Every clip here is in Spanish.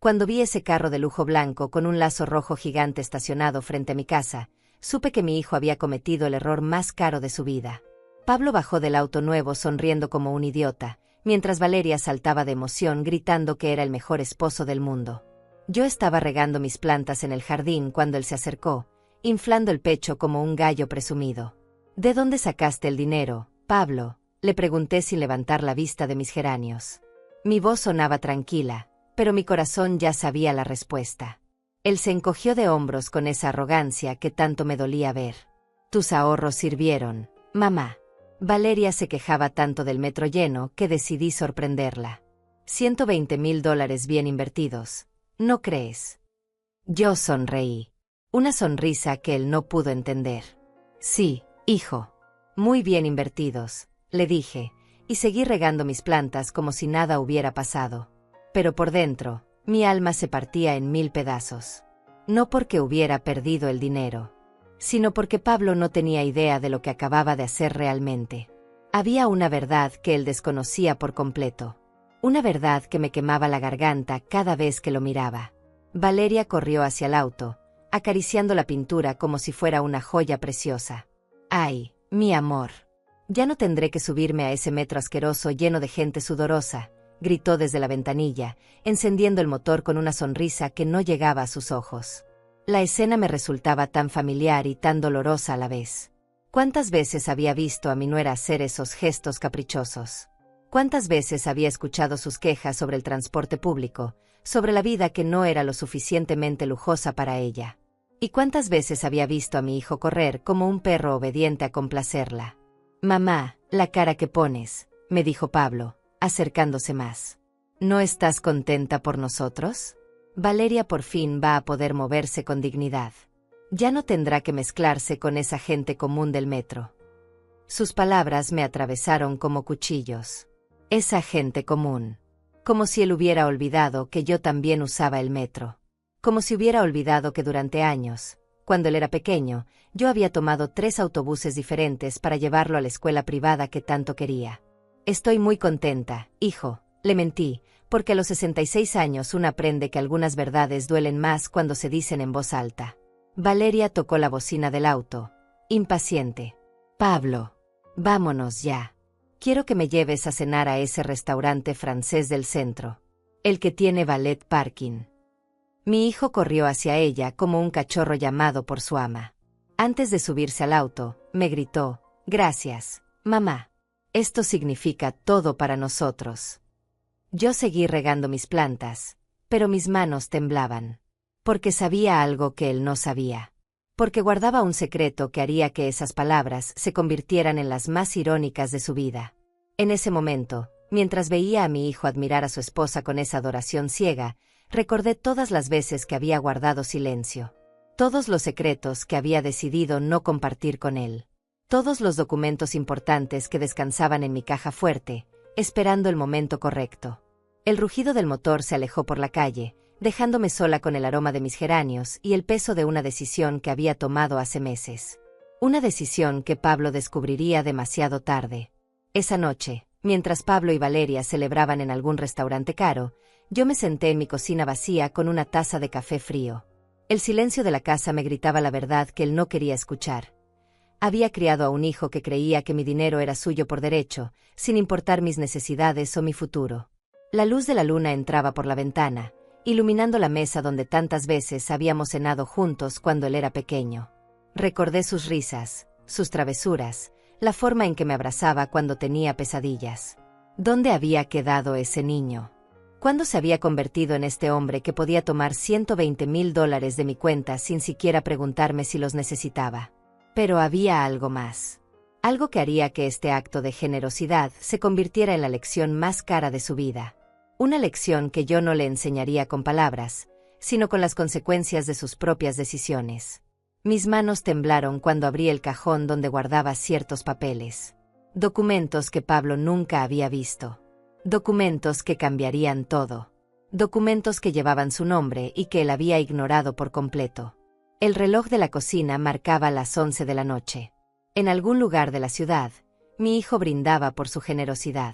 Cuando vi ese carro de lujo blanco con un lazo rojo gigante estacionado frente a mi casa, supe que mi hijo había cometido el error más caro de su vida. Pablo bajó del auto nuevo sonriendo como un idiota, mientras Valeria saltaba de emoción gritando que era el mejor esposo del mundo. Yo estaba regando mis plantas en el jardín cuando él se acercó, inflando el pecho como un gallo presumido. ¿De dónde sacaste el dinero, Pablo?, le pregunté sin levantar la vista de mis geranios. Mi voz sonaba tranquila, pero mi corazón ya sabía la respuesta. Él se encogió de hombros con esa arrogancia que tanto me dolía ver. Tus ahorros sirvieron, mamá. Valeria se quejaba tanto del metro lleno que decidí sorprenderla. $120,000 bien invertidos, ¿no crees? Yo sonreí. Una sonrisa que él no pudo entender. Sí, hijo. Muy bien invertidos, le dije, y seguí regando mis plantas como si nada hubiera pasado. Pero por dentro, mi alma se partía en 1000 pedazos. No porque hubiera perdido el dinero, sino porque Pablo no tenía idea de lo que acababa de hacer realmente. Había una verdad que él desconocía por completo. Una verdad que me quemaba la garganta cada vez que lo miraba. Valeria corrió hacia el auto, acariciando la pintura como si fuera una joya preciosa. ¡Ay, mi amor! Ya no tendré que subirme a ese metro asqueroso lleno de gente sudorosa, gritó desde la ventanilla, encendiendo el motor con una sonrisa que no llegaba a sus ojos. La escena me resultaba tan familiar y tan dolorosa a la vez. ¿Cuántas veces había visto a mi nuera hacer esos gestos caprichosos? ¿Cuántas veces había escuchado sus quejas sobre el transporte público, sobre la vida que no era lo suficientemente lujosa para ella? ¿Y cuántas veces había visto a mi hijo correr como un perro obediente a complacerla? Mamá, la cara que pones, me dijo Pablo, acercándose más. ¿No estás contenta por nosotros? Valeria por fin va a poder moverse con dignidad. Ya no tendrá que mezclarse con esa gente común del metro. Sus palabras me atravesaron como cuchillos. Esa gente común. Como si él hubiera olvidado que yo también usaba el metro. Como si hubiera olvidado que durante años, cuando él era pequeño, yo había tomado 3 autobuses diferentes para llevarlo a la escuela privada que tanto quería. Estoy muy contenta, hijo, le mentí, porque a los 66 años uno aprende que algunas verdades duelen más cuando se dicen en voz alta. Valeria tocó la bocina del auto, impaciente. Pablo, vámonos ya. Quiero que me lleves a cenar a ese restaurante francés del centro, el que tiene valet parking. Mi hijo corrió hacia ella como un cachorro llamado por su ama. Antes de subirse al auto, me gritó, «Gracias, mamá. Esto significa todo para nosotros». Yo seguí regando mis plantas, pero mis manos temblaban. Porque sabía algo que él no sabía. Porque guardaba un secreto que haría que esas palabras se convirtieran en las más irónicas de su vida. En ese momento, mientras veía a mi hijo admirar a su esposa con esa adoración ciega, recordé todas las veces que había guardado silencio. Todos los secretos que había decidido no compartir con él. Todos los documentos importantes que descansaban en mi caja fuerte, esperando el momento correcto. El rugido del motor se alejó por la calle, dejándome sola con el aroma de mis geranios y el peso de una decisión que había tomado hace meses. Una decisión que Pablo descubriría demasiado tarde. Esa noche, mientras Pablo y Valeria celebraban en algún restaurante caro, yo me senté en mi cocina vacía con una taza de café frío. El silencio de la casa me gritaba la verdad que él no quería escuchar. Había criado a un hijo que creía que mi dinero era suyo por derecho, sin importar mis necesidades o mi futuro. La luz de la luna entraba por la ventana, iluminando la mesa donde tantas veces habíamos cenado juntos cuando él era pequeño. Recordé sus risas, sus travesuras, la forma en que me abrazaba cuando tenía pesadillas. ¿Dónde había quedado ese niño? ¿Cuándo se había convertido en este hombre que podía tomar $120,000 de mi cuenta sin siquiera preguntarme si los necesitaba? Pero había algo más. Algo que haría que este acto de generosidad se convirtiera en la lección más cara de su vida. Una lección que yo no le enseñaría con palabras, sino con las consecuencias de sus propias decisiones. Mis manos temblaron cuando abrí el cajón donde guardaba ciertos papeles. Documentos que Pablo nunca había visto. Documentos que cambiarían todo. Documentos que llevaban su nombre y que él había ignorado por completo. El reloj de la cocina marcaba las 11 de la noche. En algún lugar de la ciudad, mi hijo brindaba por su generosidad.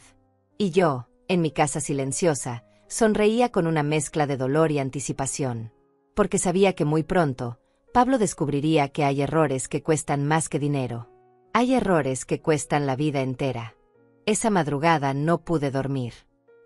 Y yo, en mi casa silenciosa, sonreía con una mezcla de dolor y anticipación. Porque sabía que muy pronto, Pablo descubriría que hay errores que cuestan más que dinero. Hay errores que cuestan la vida entera. Esa madrugada no pude dormir.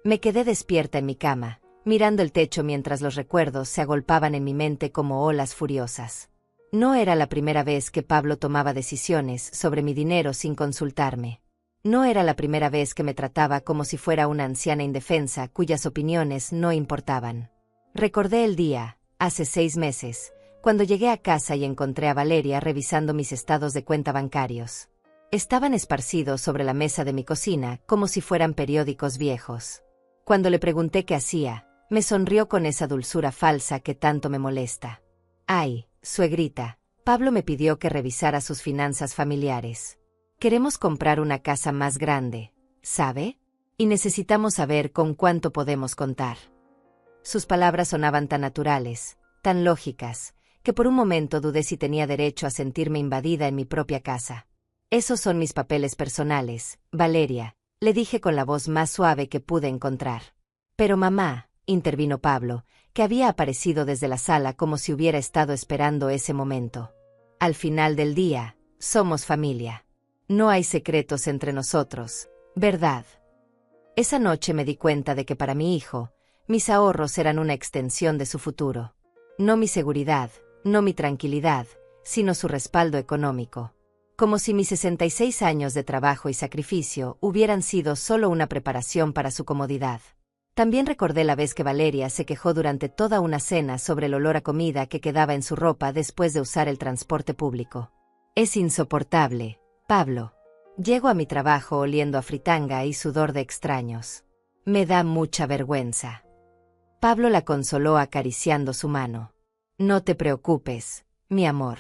Me quedé despierta en mi cama, mirando el techo mientras los recuerdos se agolpaban en mi mente como olas furiosas. No era la primera vez que Pablo tomaba decisiones sobre mi dinero sin consultarme. No era la primera vez que me trataba como si fuera una anciana indefensa cuyas opiniones no importaban. Recordé el día, hace 6 meses, cuando llegué a casa y encontré a Valeria revisando mis estados de cuenta bancarios. Estaban esparcidos sobre la mesa de mi cocina como si fueran periódicos viejos. Cuando le pregunté qué hacía, me sonrió con esa dulzura falsa que tanto me molesta. Ay, suegrita, Pablo me pidió que revisara sus finanzas familiares. Queremos comprar una casa más grande, ¿sabe? Y necesitamos saber con cuánto podemos contar. Sus palabras sonaban tan naturales, tan lógicas, que por un momento dudé si tenía derecho a sentirme invadida en mi propia casa. Esos son mis papeles personales, Valeria, le dije con la voz más suave que pude encontrar. Pero mamá, intervino Pablo, que había aparecido desde la sala como si hubiera estado esperando ese momento. Al final del día, somos familia. No hay secretos entre nosotros, ¿verdad? Esa noche me di cuenta de que para mi hijo, mis ahorros eran una extensión de su futuro. No mi seguridad, no mi tranquilidad, sino su respaldo económico. Como si mis 66 años de trabajo y sacrificio hubieran sido solo una preparación para su comodidad. También recordé la vez que Valeria se quejó durante toda una cena sobre el olor a comida que quedaba en su ropa después de usar el transporte público. Es insoportable, Pablo. Llego a mi trabajo oliendo a fritanga y sudor de extraños. Me da mucha vergüenza. Pablo la consoló acariciando su mano. No te preocupes, mi amor.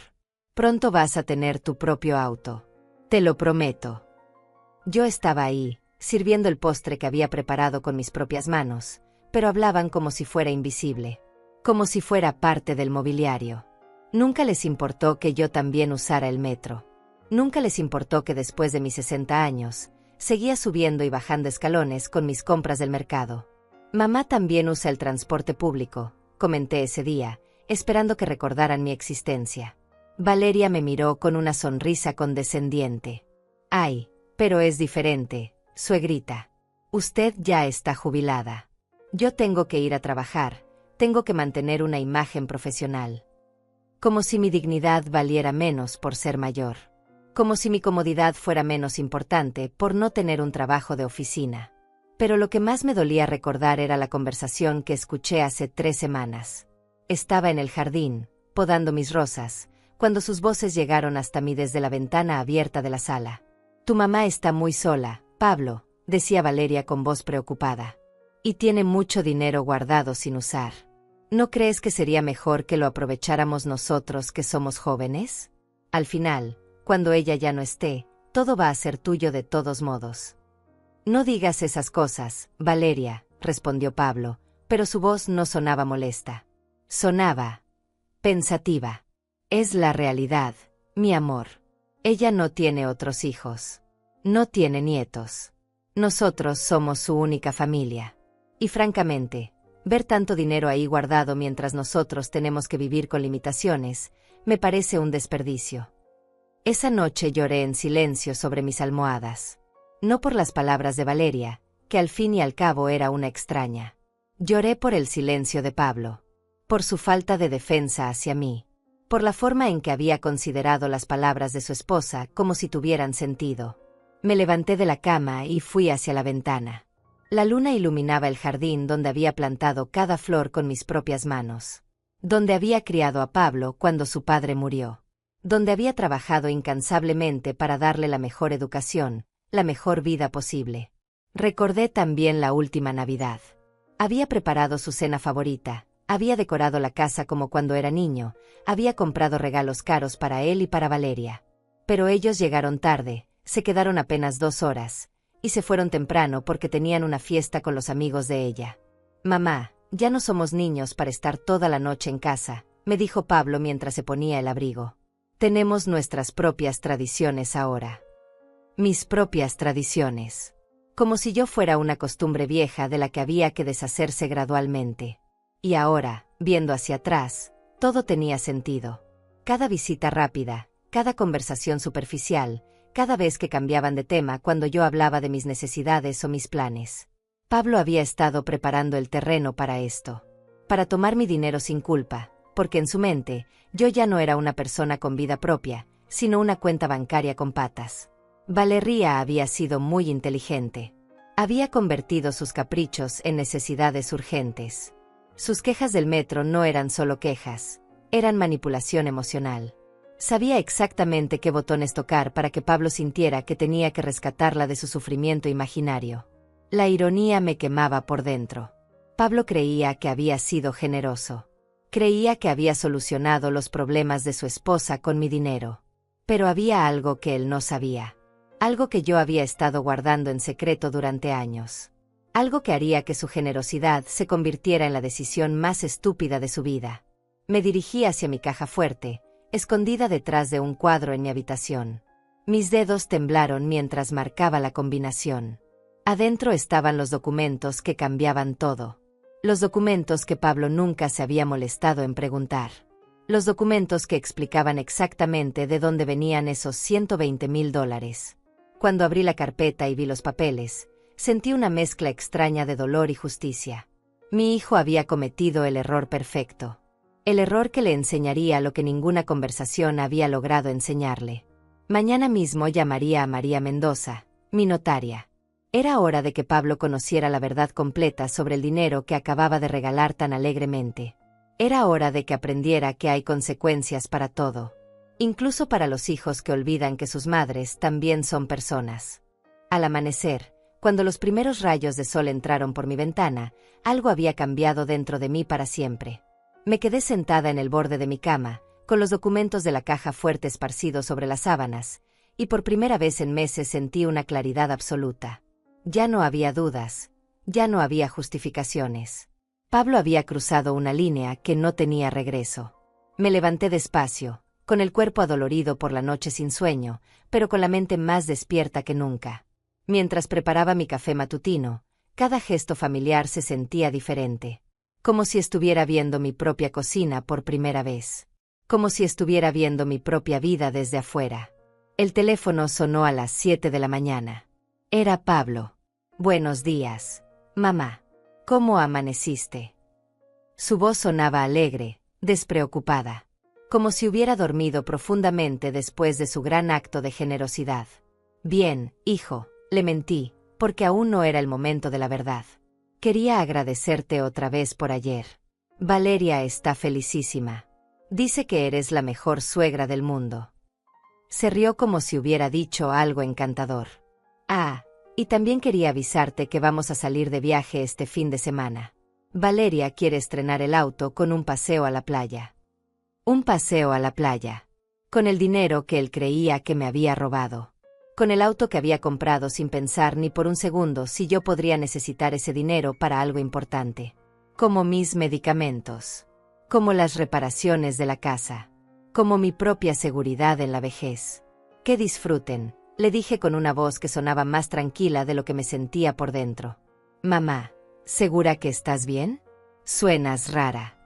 Pronto vas a tener tu propio auto. Te lo prometo. Yo estaba ahí, sirviendo el postre que había preparado con mis propias manos, pero hablaban como si fuera invisible, como si fuera parte del mobiliario. Nunca les importó que yo también usara el metro. Nunca les importó que después de mis 60 años, seguía subiendo y bajando escalones con mis compras del mercado. Mamá también usa el transporte público, comenté ese día, esperando que recordaran mi existencia. Valeria me miró con una sonrisa condescendiente. Ay, pero es diferente, suegrita. Usted ya está jubilada. Yo tengo que ir a trabajar, tengo que mantener una imagen profesional. Como si mi dignidad valiera menos por ser mayor. Como si mi comodidad fuera menos importante por no tener un trabajo de oficina. Pero lo que más me dolía recordar era la conversación que escuché hace 3 semanas. Estaba en el jardín, podando mis rosas, cuando sus voces llegaron hasta mí desde la ventana abierta de la sala. Tu mamá está muy sola, Pablo, decía Valeria con voz preocupada. Y tiene mucho dinero guardado sin usar. ¿No crees que sería mejor que lo aprovecháramos nosotros que somos jóvenes? Al final, cuando ella ya no esté, todo va a ser tuyo de todos modos. No digas esas cosas, Valeria, respondió Pablo, pero su voz no sonaba molesta. Sonaba pensativa. Es la realidad, mi amor. Ella no tiene otros hijos. No tiene nietos. Nosotros somos su única familia. Y francamente, ver tanto dinero ahí guardado mientras nosotros tenemos que vivir con limitaciones, me parece un desperdicio. Esa noche lloré en silencio sobre mis almohadas. No por las palabras de Valeria, que al fin y al cabo era una extraña. Lloré por el silencio de Pablo. Por su falta de defensa hacia mí. Por la forma en que había considerado las palabras de su esposa como si tuvieran sentido. Me levanté de la cama y fui hacia la ventana. La luna iluminaba el jardín donde había plantado cada flor con mis propias manos. Donde había criado a Pablo cuando su padre murió. Donde había trabajado incansablemente para darle la mejor educación, la mejor vida posible. Recordé también la última Navidad. Había preparado su cena favorita, había decorado la casa como cuando era niño, había comprado regalos caros para él y para Valeria. Pero ellos llegaron tarde, se quedaron apenas 2 horas, y se fueron temprano porque tenían una fiesta con los amigos de ella. Mamá, ya no somos niños para estar toda la noche en casa, me dijo Pablo mientras se ponía el abrigo. Tenemos nuestras propias tradiciones ahora. Mis propias tradiciones. como si yo fuera una costumbre vieja de la que había que deshacerse gradualmente. Y ahora, viendo hacia atrás, todo tenía sentido. Cada visita rápida, cada conversación superficial, cada vez que cambiaban de tema cuando yo hablaba de mis necesidades o mis planes. Pablo había estado preparando el terreno para esto. Para tomar mi dinero sin culpa, porque en su mente, yo ya no era una persona con vida propia, sino una cuenta bancaria con patas. Valeria había sido muy inteligente. Había convertido sus caprichos en necesidades urgentes. Sus quejas del metro no eran solo quejas, eran manipulación emocional. Sabía exactamente qué botones tocar para que Pablo sintiera que tenía que rescatarla de su sufrimiento imaginario. La ironía me quemaba por dentro. Pablo creía que había sido generoso. Creía que había solucionado los problemas de su esposa con mi dinero. Pero había algo que él no sabía. Algo que yo había estado guardando en secreto durante años. Algo que haría que su generosidad se convirtiera en la decisión más estúpida de su vida. Me dirigí hacia mi caja fuerte, escondida detrás de un cuadro en mi habitación. Mis dedos temblaron mientras marcaba la combinación. Adentro estaban los documentos que cambiaban todo. Los documentos que Pablo nunca se había molestado en preguntar. Los documentos que explicaban exactamente de dónde venían esos $120,000. Cuando abrí la carpeta y vi los papeles, sentí una mezcla extraña de dolor y justicia. Mi hijo había cometido el error perfecto. El error que le enseñaría lo que ninguna conversación había logrado enseñarle. Mañana mismo llamaría a María Mendoza, mi notaria. Era hora de que Pablo conociera la verdad completa sobre el dinero que acababa de regalar tan alegremente. Era hora de que aprendiera que hay consecuencias para todo. Incluso para los hijos que olvidan que sus madres también son personas. Al amanecer, cuando los primeros rayos de sol entraron por mi ventana, algo había cambiado dentro de mí para siempre. Me quedé sentada en el borde de mi cama, con los documentos de la caja fuerte esparcidos sobre las sábanas, y por primera vez en meses sentí una claridad absoluta. Ya no había dudas, ya no había justificaciones. Pablo había cruzado una línea que no tenía regreso. Me levanté despacio, con el cuerpo adolorido por la noche sin sueño, pero con la mente más despierta que nunca. Mientras preparaba mi café matutino, cada gesto familiar se sentía diferente. Como si estuviera viendo mi propia cocina por primera vez. Como si estuviera viendo mi propia vida desde afuera. El teléfono sonó a las 7 de la mañana. Era Pablo. Buenos días, mamá. ¿Cómo amaneciste? Su voz sonaba alegre, despreocupada. Como si hubiera dormido profundamente después de su gran acto de generosidad. Bien, hijo, le mentí, porque aún no era el momento de la verdad. Quería agradecerte otra vez por ayer. Valeria está felicísima. Dice que eres la mejor suegra del mundo. Se rió como si hubiera dicho algo encantador. Ah, y también quería avisarte que vamos a salir de viaje este fin de semana. Valeria quiere estrenar el auto con un paseo a la playa. Un paseo a la playa. Con el dinero que él creía que me había robado. Con el auto que había comprado sin pensar ni por un segundo si yo podría necesitar ese dinero para algo importante. Como mis medicamentos. Como las reparaciones de la casa. Como mi propia seguridad en la vejez. Que disfruten, le dije con una voz que sonaba más tranquila de lo que me sentía por dentro. Mamá, ¿segura que estás bien? Suenas rara.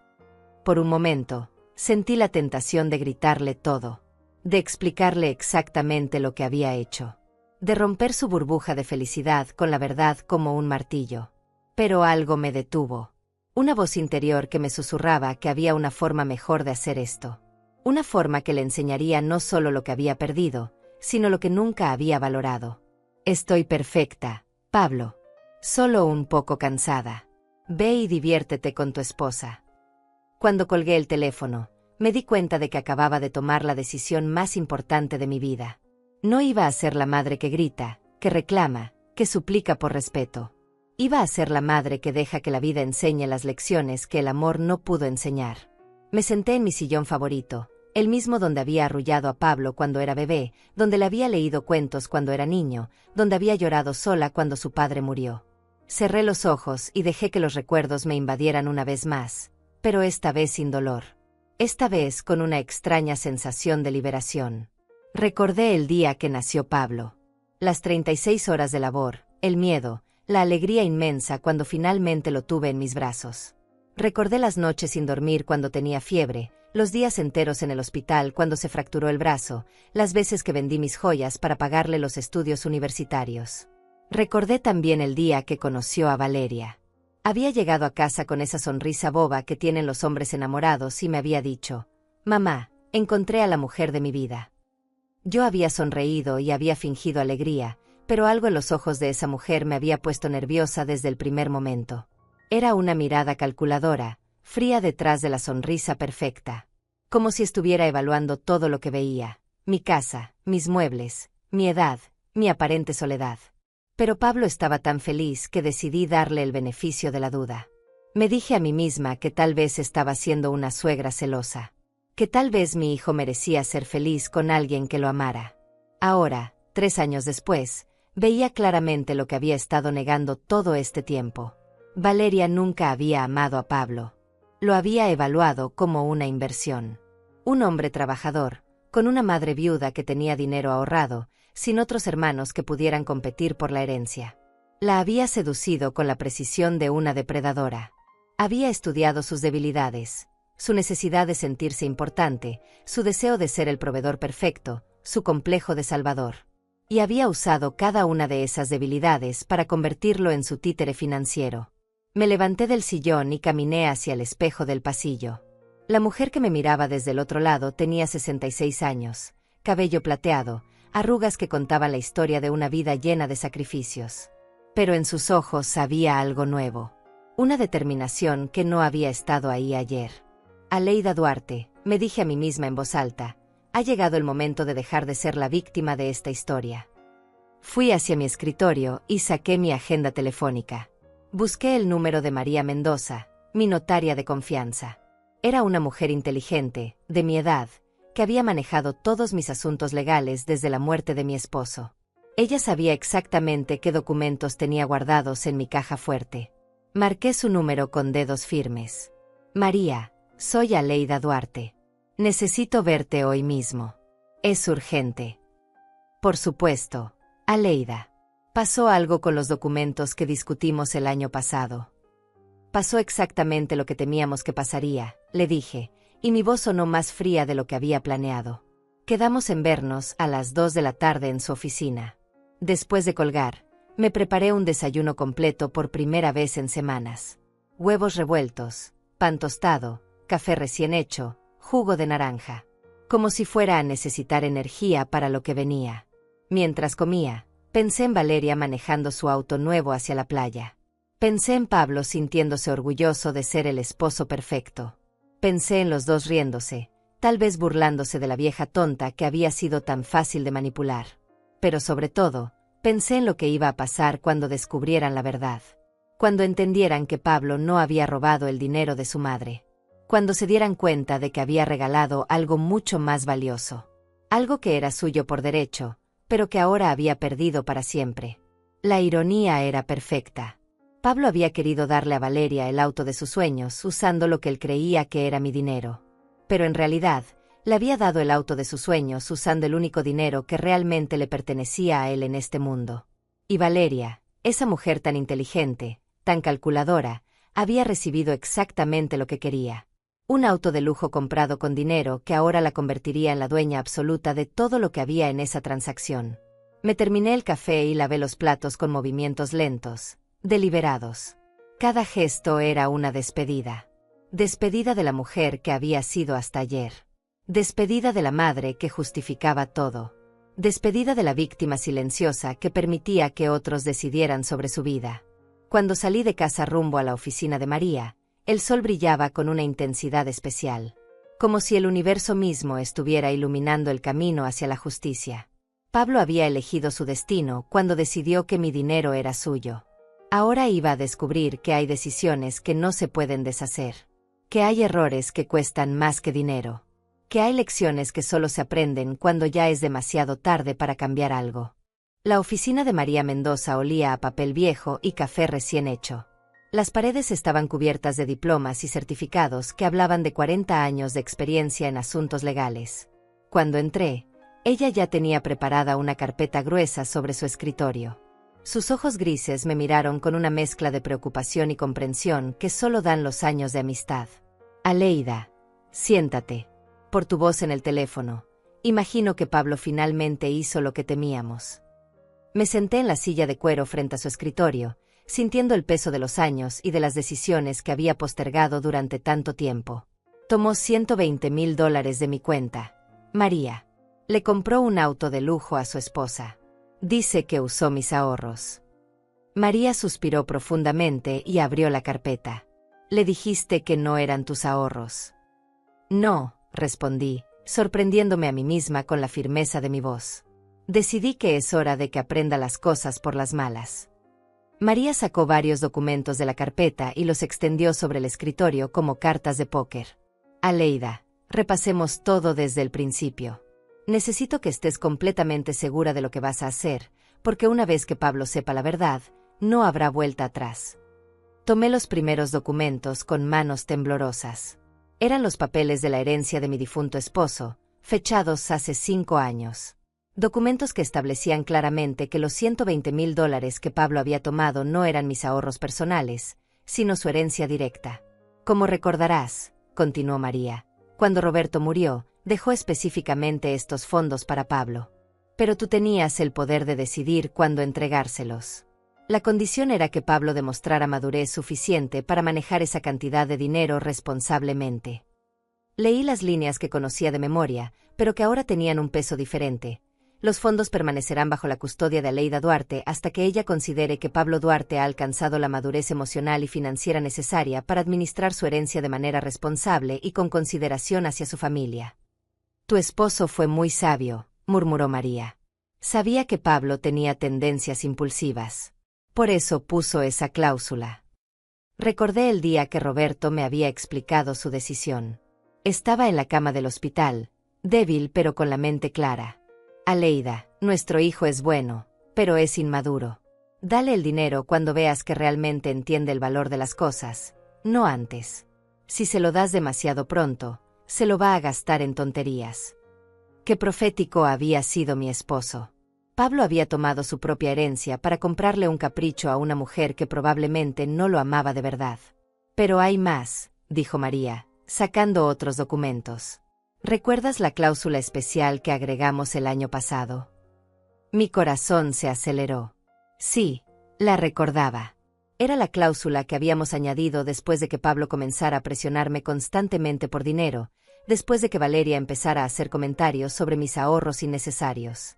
Por un momento, sentí la tentación de gritarle todo. De explicarle exactamente lo que había hecho. De romper su burbuja de felicidad con la verdad como un martillo. Pero algo me detuvo. Una voz interior que me susurraba que había una forma mejor de hacer esto. Una forma que le enseñaría no solo lo que había perdido, sino lo que nunca había valorado. Estoy perfecta, Pablo. Solo un poco cansada. Ve y diviértete con tu esposa. Cuando colgué el teléfono, me di cuenta de que acababa de tomar la decisión más importante de mi vida. No iba a ser la madre que grita, que reclama, que suplica por respeto. Iba a ser la madre que deja que la vida enseñe las lecciones que el amor no pudo enseñar. Me senté en mi sillón favorito, el mismo donde había arrullado a Pablo cuando era bebé, donde le había leído cuentos cuando era niño, donde había llorado sola cuando su padre murió. Cerré los ojos y dejé que los recuerdos me invadieran una vez más, pero esta vez sin dolor. Esta vez con una extraña sensación de liberación. Recordé el día que nació Pablo. Las 36 horas de labor, el miedo, la alegría inmensa cuando finalmente lo tuve en mis brazos. Recordé las noches sin dormir cuando tenía fiebre, los días enteros en el hospital cuando se fracturó el brazo, las veces que vendí mis joyas para pagarle los estudios universitarios. Recordé también el día que conoció a Valeria. Había llegado a casa con esa sonrisa boba que tienen los hombres enamorados y me había dicho: «Mamá, encontré a la mujer de mi vida». Yo había sonreído y había fingido alegría, pero algo en los ojos de esa mujer me había puesto nerviosa desde el primer momento. Era una mirada calculadora, fría detrás de la sonrisa perfecta. Como si estuviera evaluando todo lo que veía: mi casa, mis muebles, mi edad, mi aparente soledad. Pero Pablo estaba tan feliz que decidí darle el beneficio de la duda. Me dije a mí misma que tal vez estaba siendo una suegra celosa. Que tal vez mi hijo merecía ser feliz con alguien que lo amara. Ahora, 3 años después, veía claramente lo que había estado negando todo este tiempo. Valeria nunca había amado a Pablo. Lo había evaluado como una inversión. Un hombre trabajador, con una madre viuda que tenía dinero ahorrado, sin otros hermanos que pudieran competir por la herencia. La había seducido con la precisión de una depredadora. Había estudiado sus debilidades, su necesidad de sentirse importante, su deseo de ser el proveedor perfecto, su complejo de salvador. Y había usado cada una de esas debilidades para convertirlo en su títere financiero. Me levanté del sillón y caminé hacia el espejo del pasillo. La mujer que me miraba desde el otro lado tenía 66 años, cabello plateado, arrugas que contaban la historia de una vida llena de sacrificios. Pero en sus ojos había algo nuevo, una determinación que no había estado ahí ayer. Aleida Duarte, me dije a mí misma en voz alta, ha llegado el momento de dejar de ser la víctima de esta historia. Fui hacia mi escritorio y saqué mi agenda telefónica. Busqué el número de María Mendoza, mi notaria de confianza. Era una mujer inteligente, de mi edad, que había manejado todos mis asuntos legales desde la muerte de mi esposo. Ella sabía exactamente qué documentos tenía guardados en mi caja fuerte. Marqué su número con dedos firmes. María, soy Aleida Duarte. Necesito verte hoy mismo. Es urgente. Por supuesto, Aleida. Pasó algo con los documentos que discutimos el año pasado. Pasó exactamente lo que temíamos que pasaría, le dije, y mi voz sonó más fría de lo que había planeado. Quedamos en vernos a las 2 de la tarde en su oficina. Después de colgar, me preparé un desayuno completo por primera vez en semanas. Huevos revueltos, pan tostado, café recién hecho, jugo de naranja. Como si fuera a necesitar energía para lo que venía. Mientras comía, pensé en Valeria manejando su auto nuevo hacia la playa. Pensé en Pablo sintiéndose orgulloso de ser el esposo perfecto. Pensé en los dos riéndose, tal vez burlándose de la vieja tonta que había sido tan fácil de manipular. Pero sobre todo, pensé en lo que iba a pasar cuando descubrieran la verdad. Cuando entendieran que Pablo no había robado el dinero de su madre. Cuando se dieran cuenta de que había regalado algo mucho más valioso. Algo que era suyo por derecho, pero que ahora había perdido para siempre. La ironía era perfecta. Pablo había querido darle a Valeria el auto de sus sueños usando lo que él creía que era mi dinero. Pero en realidad, le había dado el auto de sus sueños usando el único dinero que realmente le pertenecía a él en este mundo. Y Valeria, esa mujer tan inteligente, tan calculadora, había recibido exactamente lo que quería. Un auto de lujo comprado con dinero que ahora la convertiría en la dueña absoluta de todo lo que había en esa transacción. Me terminé el café y lavé los platos con movimientos lentos, deliberados. Cada gesto era una despedida. Despedida de la mujer que había sido hasta ayer. Despedida de la madre que justificaba todo. Despedida de la víctima silenciosa que permitía que otros decidieran sobre su vida. Cuando salí de casa rumbo a la oficina de María, el sol brillaba con una intensidad especial, como si el universo mismo estuviera iluminando el camino hacia la justicia. Pablo había elegido su destino cuando decidió que mi dinero era suyo. Ahora iba a descubrir que hay decisiones que no se pueden deshacer, que hay errores que cuestan más que dinero, que hay lecciones que solo se aprenden cuando ya es demasiado tarde para cambiar algo. La oficina de María Mendoza olía a papel viejo y café recién hecho. Las paredes estaban cubiertas de diplomas y certificados que hablaban de 40 años de experiencia en asuntos legales. Cuando entré, ella ya tenía preparada una carpeta gruesa sobre su escritorio. Sus ojos grises me miraron con una mezcla de preocupación y comprensión que solo dan los años de amistad. Aleida, siéntate. Por tu voz en el teléfono, imagino que Pablo finalmente hizo lo que temíamos. Me senté en la silla de cuero frente a su escritorio, sintiendo el peso de los años y de las decisiones que había postergado durante tanto tiempo. Tomó $120,000 de mi cuenta. María. Le compró un auto de lujo a su esposa. Dice que usó mis ahorros. María suspiró profundamente y abrió la carpeta. Le dijiste que no eran tus ahorros. No, respondí, sorprendiéndome a mí misma con la firmeza de mi voz. Decidí que es hora de que aprenda las cosas por las malas. María sacó varios documentos de la carpeta y los extendió sobre el escritorio como cartas de póker. Aleida, repasemos todo desde el principio. Necesito que estés completamente segura de lo que vas a hacer, porque una vez que Pablo sepa la verdad, no habrá vuelta atrás. Tomé los primeros documentos con manos temblorosas. Eran los papeles de la herencia de mi difunto esposo, fechados hace 5 años. Documentos que establecían claramente que los $120,000 que Pablo había tomado no eran mis ahorros personales, sino su herencia directa. Como recordarás, continuó María, cuando Roberto murió, dejó específicamente estos fondos para Pablo. Pero tú tenías el poder de decidir cuándo entregárselos. La condición era que Pablo demostrara madurez suficiente para manejar esa cantidad de dinero responsablemente. Leí las líneas que conocía de memoria, pero que ahora tenían un peso diferente. Los fondos permanecerán bajo la custodia de Aleida Duarte hasta que ella considere que Pablo Duarte ha alcanzado la madurez emocional y financiera necesaria para administrar su herencia de manera responsable y con consideración hacia su familia. Tu esposo fue muy sabio, murmuró María. Sabía que Pablo tenía tendencias impulsivas. Por eso puso esa cláusula. Recordé el día que Roberto me había explicado su decisión. Estaba en la cama del hospital, débil pero con la mente clara. Aleida, nuestro hijo es bueno, pero es inmaduro. Dale el dinero cuando veas que realmente entiende el valor de las cosas, no antes. Si se lo das demasiado pronto, se lo va a gastar en tonterías. Qué profético había sido mi esposo. Pablo había tomado su propia herencia para comprarle un capricho a una mujer que probablemente no lo amaba de verdad. Pero hay más, dijo María, sacando otros documentos. ¿Recuerdas la cláusula especial que agregamos el año pasado? Mi corazón se aceleró. Sí, la recordaba. Era la cláusula que habíamos añadido después de que Pablo comenzara a presionarme constantemente por dinero, después de que Valeria empezara a hacer comentarios sobre mis ahorros innecesarios.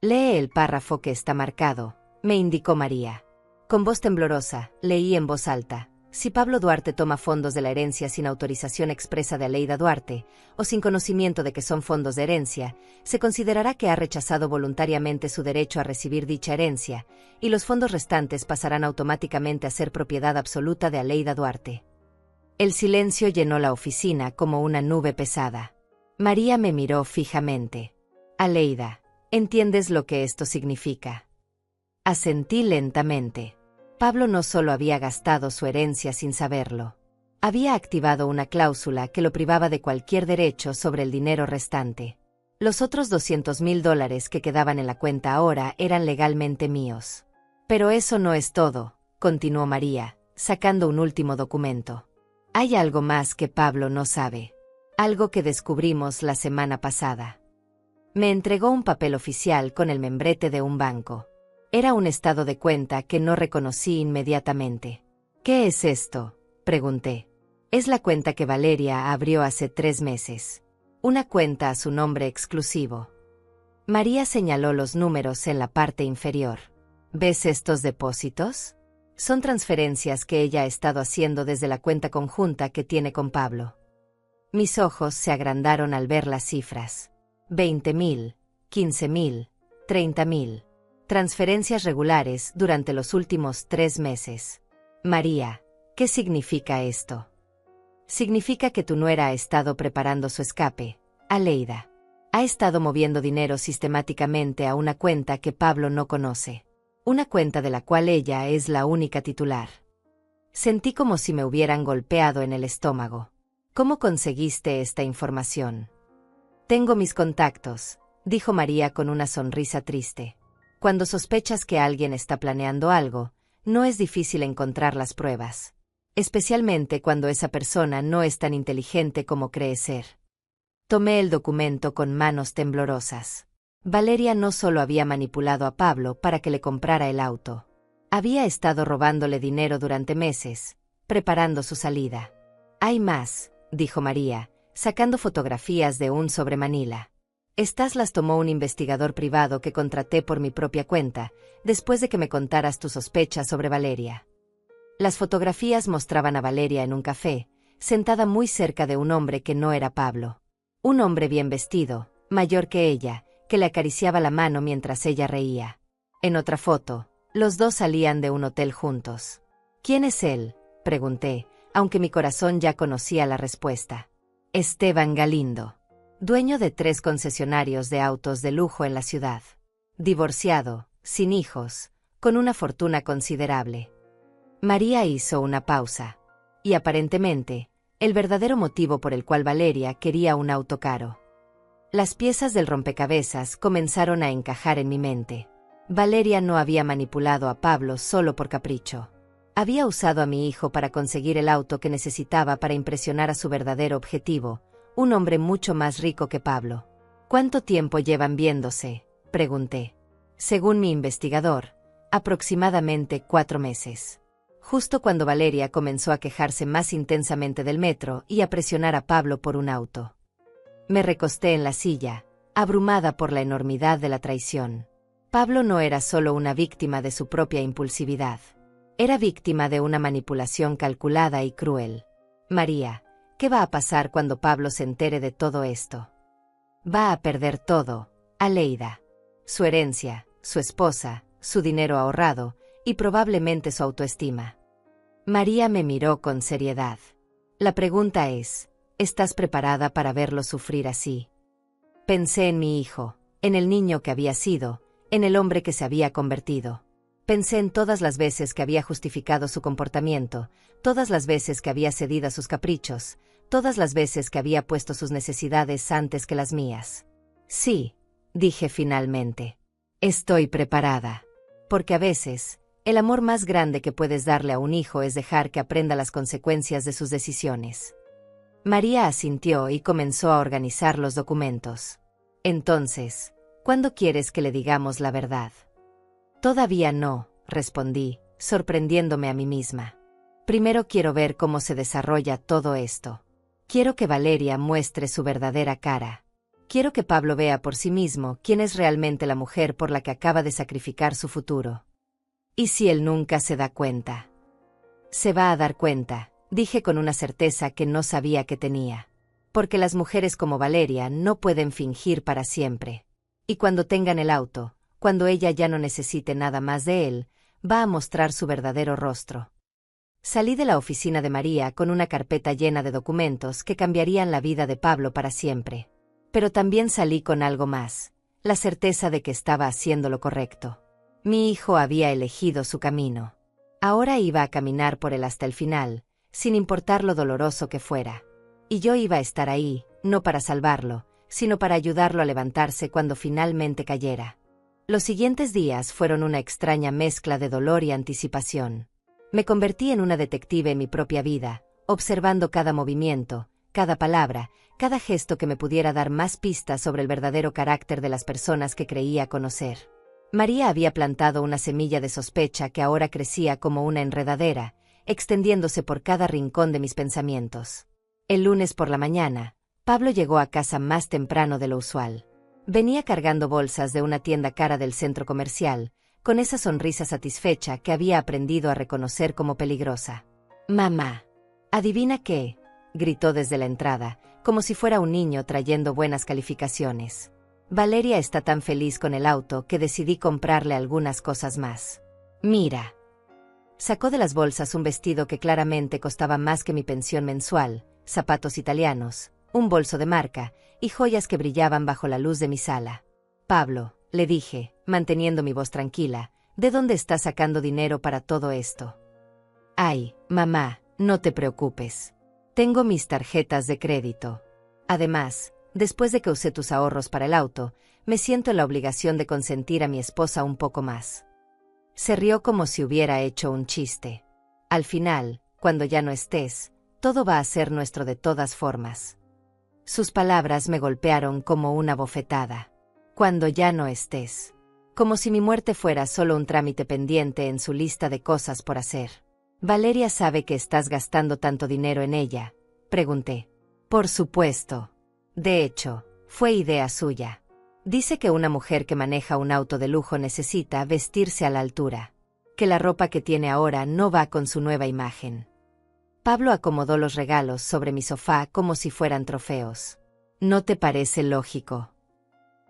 Lee el párrafo que está marcado, me indicó María. Con voz temblorosa, leí en voz alta. Si Pablo Duarte toma fondos de la herencia sin autorización expresa de Aleida Duarte, o sin conocimiento de que son fondos de herencia, se considerará que ha rechazado voluntariamente su derecho a recibir dicha herencia, y los fondos restantes pasarán automáticamente a ser propiedad absoluta de Aleida Duarte. El silencio llenó la oficina como una nube pesada. María me miró fijamente. Aleida, ¿entiendes lo que esto significa? Asentí lentamente. Pablo no solo había gastado su herencia sin saberlo. Había activado una cláusula que lo privaba de cualquier derecho sobre el dinero restante. Los otros $200,000 que quedaban en la cuenta ahora eran legalmente míos. Pero eso no es todo, continuó María, sacando un último documento. Hay algo más que Pablo no sabe. Algo que descubrimos la semana pasada. Me entregó un papel oficial con el membrete de un banco. Era un estado de cuenta que no reconocí inmediatamente. ¿Qué es esto?, pregunté. Es la cuenta que Valeria abrió hace 3 meses. Una cuenta a su nombre exclusivo. María señaló los números en la parte inferior. ¿Ves estos depósitos? Son transferencias que ella ha estado haciendo desde la cuenta conjunta que tiene con Pablo. Mis ojos se agrandaron al ver las cifras. 20,000, 15,000, 30,000. Transferencias regulares durante los últimos 3 meses. María, ¿qué significa esto? Significa que tu nuera ha estado preparando su escape, Aleida. Ha estado moviendo dinero sistemáticamente a una cuenta que Pablo no conoce. Una cuenta de la cual ella es la única titular. Sentí como si me hubieran golpeado en el estómago. ¿Cómo conseguiste esta información? Tengo mis contactos, dijo María con una sonrisa triste. Cuando sospechas que alguien está planeando algo, no es difícil encontrar las pruebas. Especialmente cuando esa persona no es tan inteligente como cree ser. Tomé el documento con manos temblorosas. Valeria no solo había manipulado a Pablo para que le comprara el auto. Había estado robándole dinero durante meses, preparando su salida. Hay más, dijo María, sacando fotografías de un sobre Manila. Estas las tomó un investigador privado que contraté por mi propia cuenta, después de que me contaras tus sospechas sobre Valeria. Las fotografías mostraban a Valeria en un café, sentada muy cerca de un hombre que no era Pablo. Un hombre bien vestido, mayor que ella, que le acariciaba la mano mientras ella reía. En otra foto, los dos salían de un hotel juntos. ¿Quién es él?, pregunté, aunque mi corazón ya conocía la respuesta. Esteban Galindo, dueño de 3 concesionarios de autos de lujo en la ciudad. Divorciado, sin hijos, con una fortuna considerable. María hizo una pausa. Y aparentemente, el verdadero motivo por el cual Valeria quería un auto caro. Las piezas del rompecabezas comenzaron a encajar en mi mente. Valeria no había manipulado a Pablo solo por capricho. Había usado a mi hijo para conseguir el auto que necesitaba para impresionar a su verdadero objetivo, un hombre mucho más rico que Pablo. ¿Cuánto tiempo llevan viéndose?, pregunté. Según mi investigador, aproximadamente 4 meses. Justo cuando Valeria comenzó a quejarse más intensamente del metro y a presionar a Pablo por un auto. Me recosté en la silla, abrumada por la enormidad de la traición. Pablo no era solo una víctima de su propia impulsividad. Era víctima de una manipulación calculada y cruel. María, ¿qué va a pasar cuando Pablo se entere de todo esto? Va a perder todo, Aleida. Su herencia, su esposa, su dinero ahorrado, y probablemente su autoestima. María me miró con seriedad. La pregunta es, ¿estás preparada para verlo sufrir así? Pensé en mi hijo, en el niño que había sido, en el hombre que se había convertido. Pensé en todas las veces que había justificado su comportamiento, todas las veces que había cedido a sus caprichos, todas las veces que había puesto sus necesidades antes que las mías. Sí, dije finalmente. Estoy preparada. Porque a veces, el amor más grande que puedes darle a un hijo es dejar que aprenda las consecuencias de sus decisiones. María asintió y comenzó a organizar los documentos. Entonces, ¿cuándo quieres que le digamos la verdad? Todavía no, respondí, sorprendiéndome a mí misma. Primero quiero ver cómo se desarrolla todo esto. Quiero que Valeria muestre su verdadera cara. Quiero que Pablo vea por sí mismo quién es realmente la mujer por la que acaba de sacrificar su futuro. ¿Y si él nunca se da cuenta? Se va a dar cuenta, dije con una certeza que no sabía que tenía. Porque las mujeres como Valeria no pueden fingir para siempre. Y cuando tengan el auto, cuando ella ya no necesite nada más de él, va a mostrar su verdadero rostro. Salí de la oficina de María con una carpeta llena de documentos que cambiarían la vida de Pablo para siempre. Pero también salí con algo más, la certeza de que estaba haciendo lo correcto. Mi hijo había elegido su camino. Ahora iba a caminar por él hasta el final, sin importar lo doloroso que fuera. Y yo iba a estar ahí, no para salvarlo, sino para ayudarlo a levantarse cuando finalmente cayera. Los siguientes días fueron una extraña mezcla de dolor y anticipación. Me convertí en una detective en mi propia vida, observando cada movimiento, cada palabra, cada gesto que me pudiera dar más pistas sobre el verdadero carácter de las personas que creía conocer. María había plantado una semilla de sospecha que ahora crecía como una enredadera, extendiéndose por cada rincón de mis pensamientos. El lunes por la mañana, Pablo llegó a casa más temprano de lo usual. Venía cargando bolsas de una tienda cara del centro comercial, con esa sonrisa satisfecha que había aprendido a reconocer como peligrosa. «Mamá, ¿adivina qué?», gritó desde la entrada, como si fuera un niño trayendo buenas calificaciones. Valeria está tan feliz con el auto que decidí comprarle algunas cosas más. «Mira». Sacó de las bolsas un vestido que claramente costaba más que mi pensión mensual, zapatos italianos, un bolso de marca, y joyas que brillaban bajo la luz de mi sala. «Pablo», le dije, manteniendo mi voz tranquila, ¿de dónde estás sacando dinero para todo esto? «Ay, mamá, no te preocupes. Tengo mis tarjetas de crédito. Además, Después de que usé tus ahorros para el auto, me siento en la obligación de consentir a mi esposa un poco más. Se rió como si hubiera hecho un chiste. Al final, cuando ya no estés, todo va a ser nuestro de todas formas. Sus palabras me golpearon como una bofetada. Cuando ya no estés. Como si mi muerte fuera solo un trámite pendiente en su lista de cosas por hacer. ¿Valeria sabe que estás gastando tanto dinero en ella?, pregunté. Por supuesto. De hecho, fue idea suya. Dice que una mujer que maneja un auto de lujo necesita vestirse a la altura. Que la ropa que tiene ahora no va con su nueva imagen. Pablo acomodó los regalos sobre mi sofá como si fueran trofeos. ¿No te parece lógico?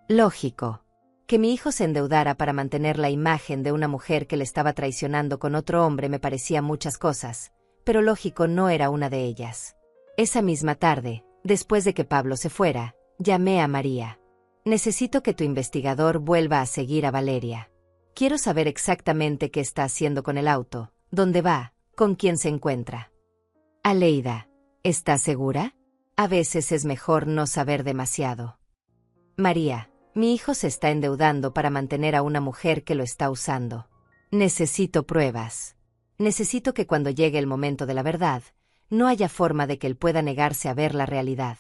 Lógico. Que mi hijo se endeudara para mantener la imagen de una mujer que le estaba traicionando con otro hombre me parecía muchas cosas, pero lógico no era una de ellas. Esa misma tarde, después de que Pablo se fuera, llamé a María. Necesito que tu investigador vuelva a seguir a Valeria. Quiero saber exactamente qué está haciendo con el auto, dónde va, con quién se encuentra. Aleida, ¿estás segura? A veces es mejor no saber demasiado. María, mi hijo se está endeudando para mantener a una mujer que lo está usando. Necesito pruebas. Necesito que cuando llegue el momento de la verdad, no haya forma de que él pueda negarse a ver la realidad.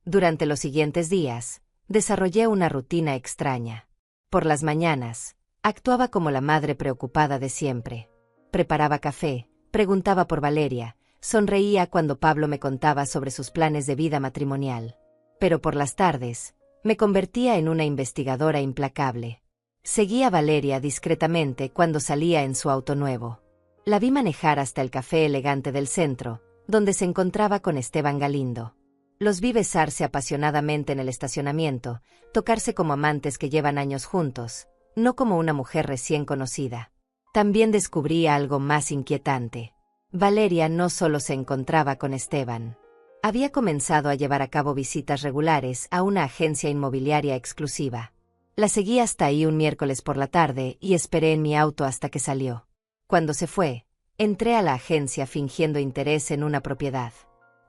Durante los siguientes días, desarrollé una rutina extraña. Por las mañanas, actuaba como la madre preocupada de siempre. Preparaba café, preguntaba por Valeria, sonreía cuando Pablo me contaba sobre sus planes de vida matrimonial. Pero por las tardes, me convertía en una investigadora implacable. Seguía a Valeria discretamente cuando salía en su auto nuevo. La vi manejar hasta el café elegante del centro, donde se encontraba con Esteban Galindo. Los vi besarse apasionadamente en el estacionamiento, tocarse como amantes que llevan años juntos, no como una mujer recién conocida. También descubrí algo más inquietante. Valeria no solo se encontraba con Esteban. Había comenzado a llevar a cabo visitas regulares a una agencia inmobiliaria exclusiva. La seguí hasta ahí un miércoles por la tarde y esperé en mi auto hasta que salió. Cuando se fue, entré a la agencia fingiendo interés en una propiedad.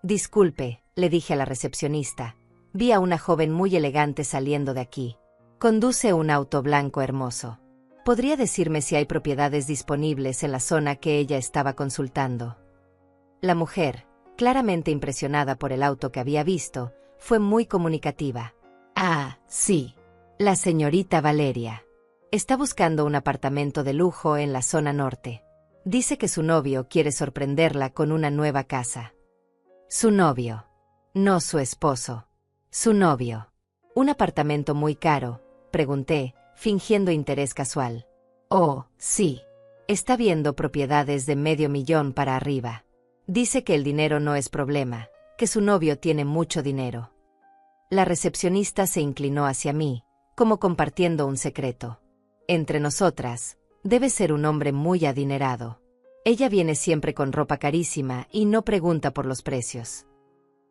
Disculpe, le dije a la recepcionista. Vi a una joven muy elegante saliendo de aquí. Conduce un auto blanco hermoso. ¿Podría decirme si hay propiedades disponibles en la zona que ella estaba consultando? La mujer, claramente impresionada por el auto que había visto, fue muy comunicativa. Ah, sí. La señorita Valeria. Está buscando un apartamento de lujo en la zona norte. Dice que su novio quiere sorprenderla con una nueva casa. Su novio. No su esposo. Su novio. ¿Un apartamento muy caro?, pregunté, fingiendo interés casual. Oh, sí. Está viendo propiedades de $500,000 para arriba. Dice que el dinero no es problema, que su novio tiene mucho dinero. La recepcionista se inclinó hacia mí, como compartiendo un secreto. Entre nosotras, debe ser un hombre muy adinerado. Ella viene siempre con ropa carísima y no pregunta por los precios.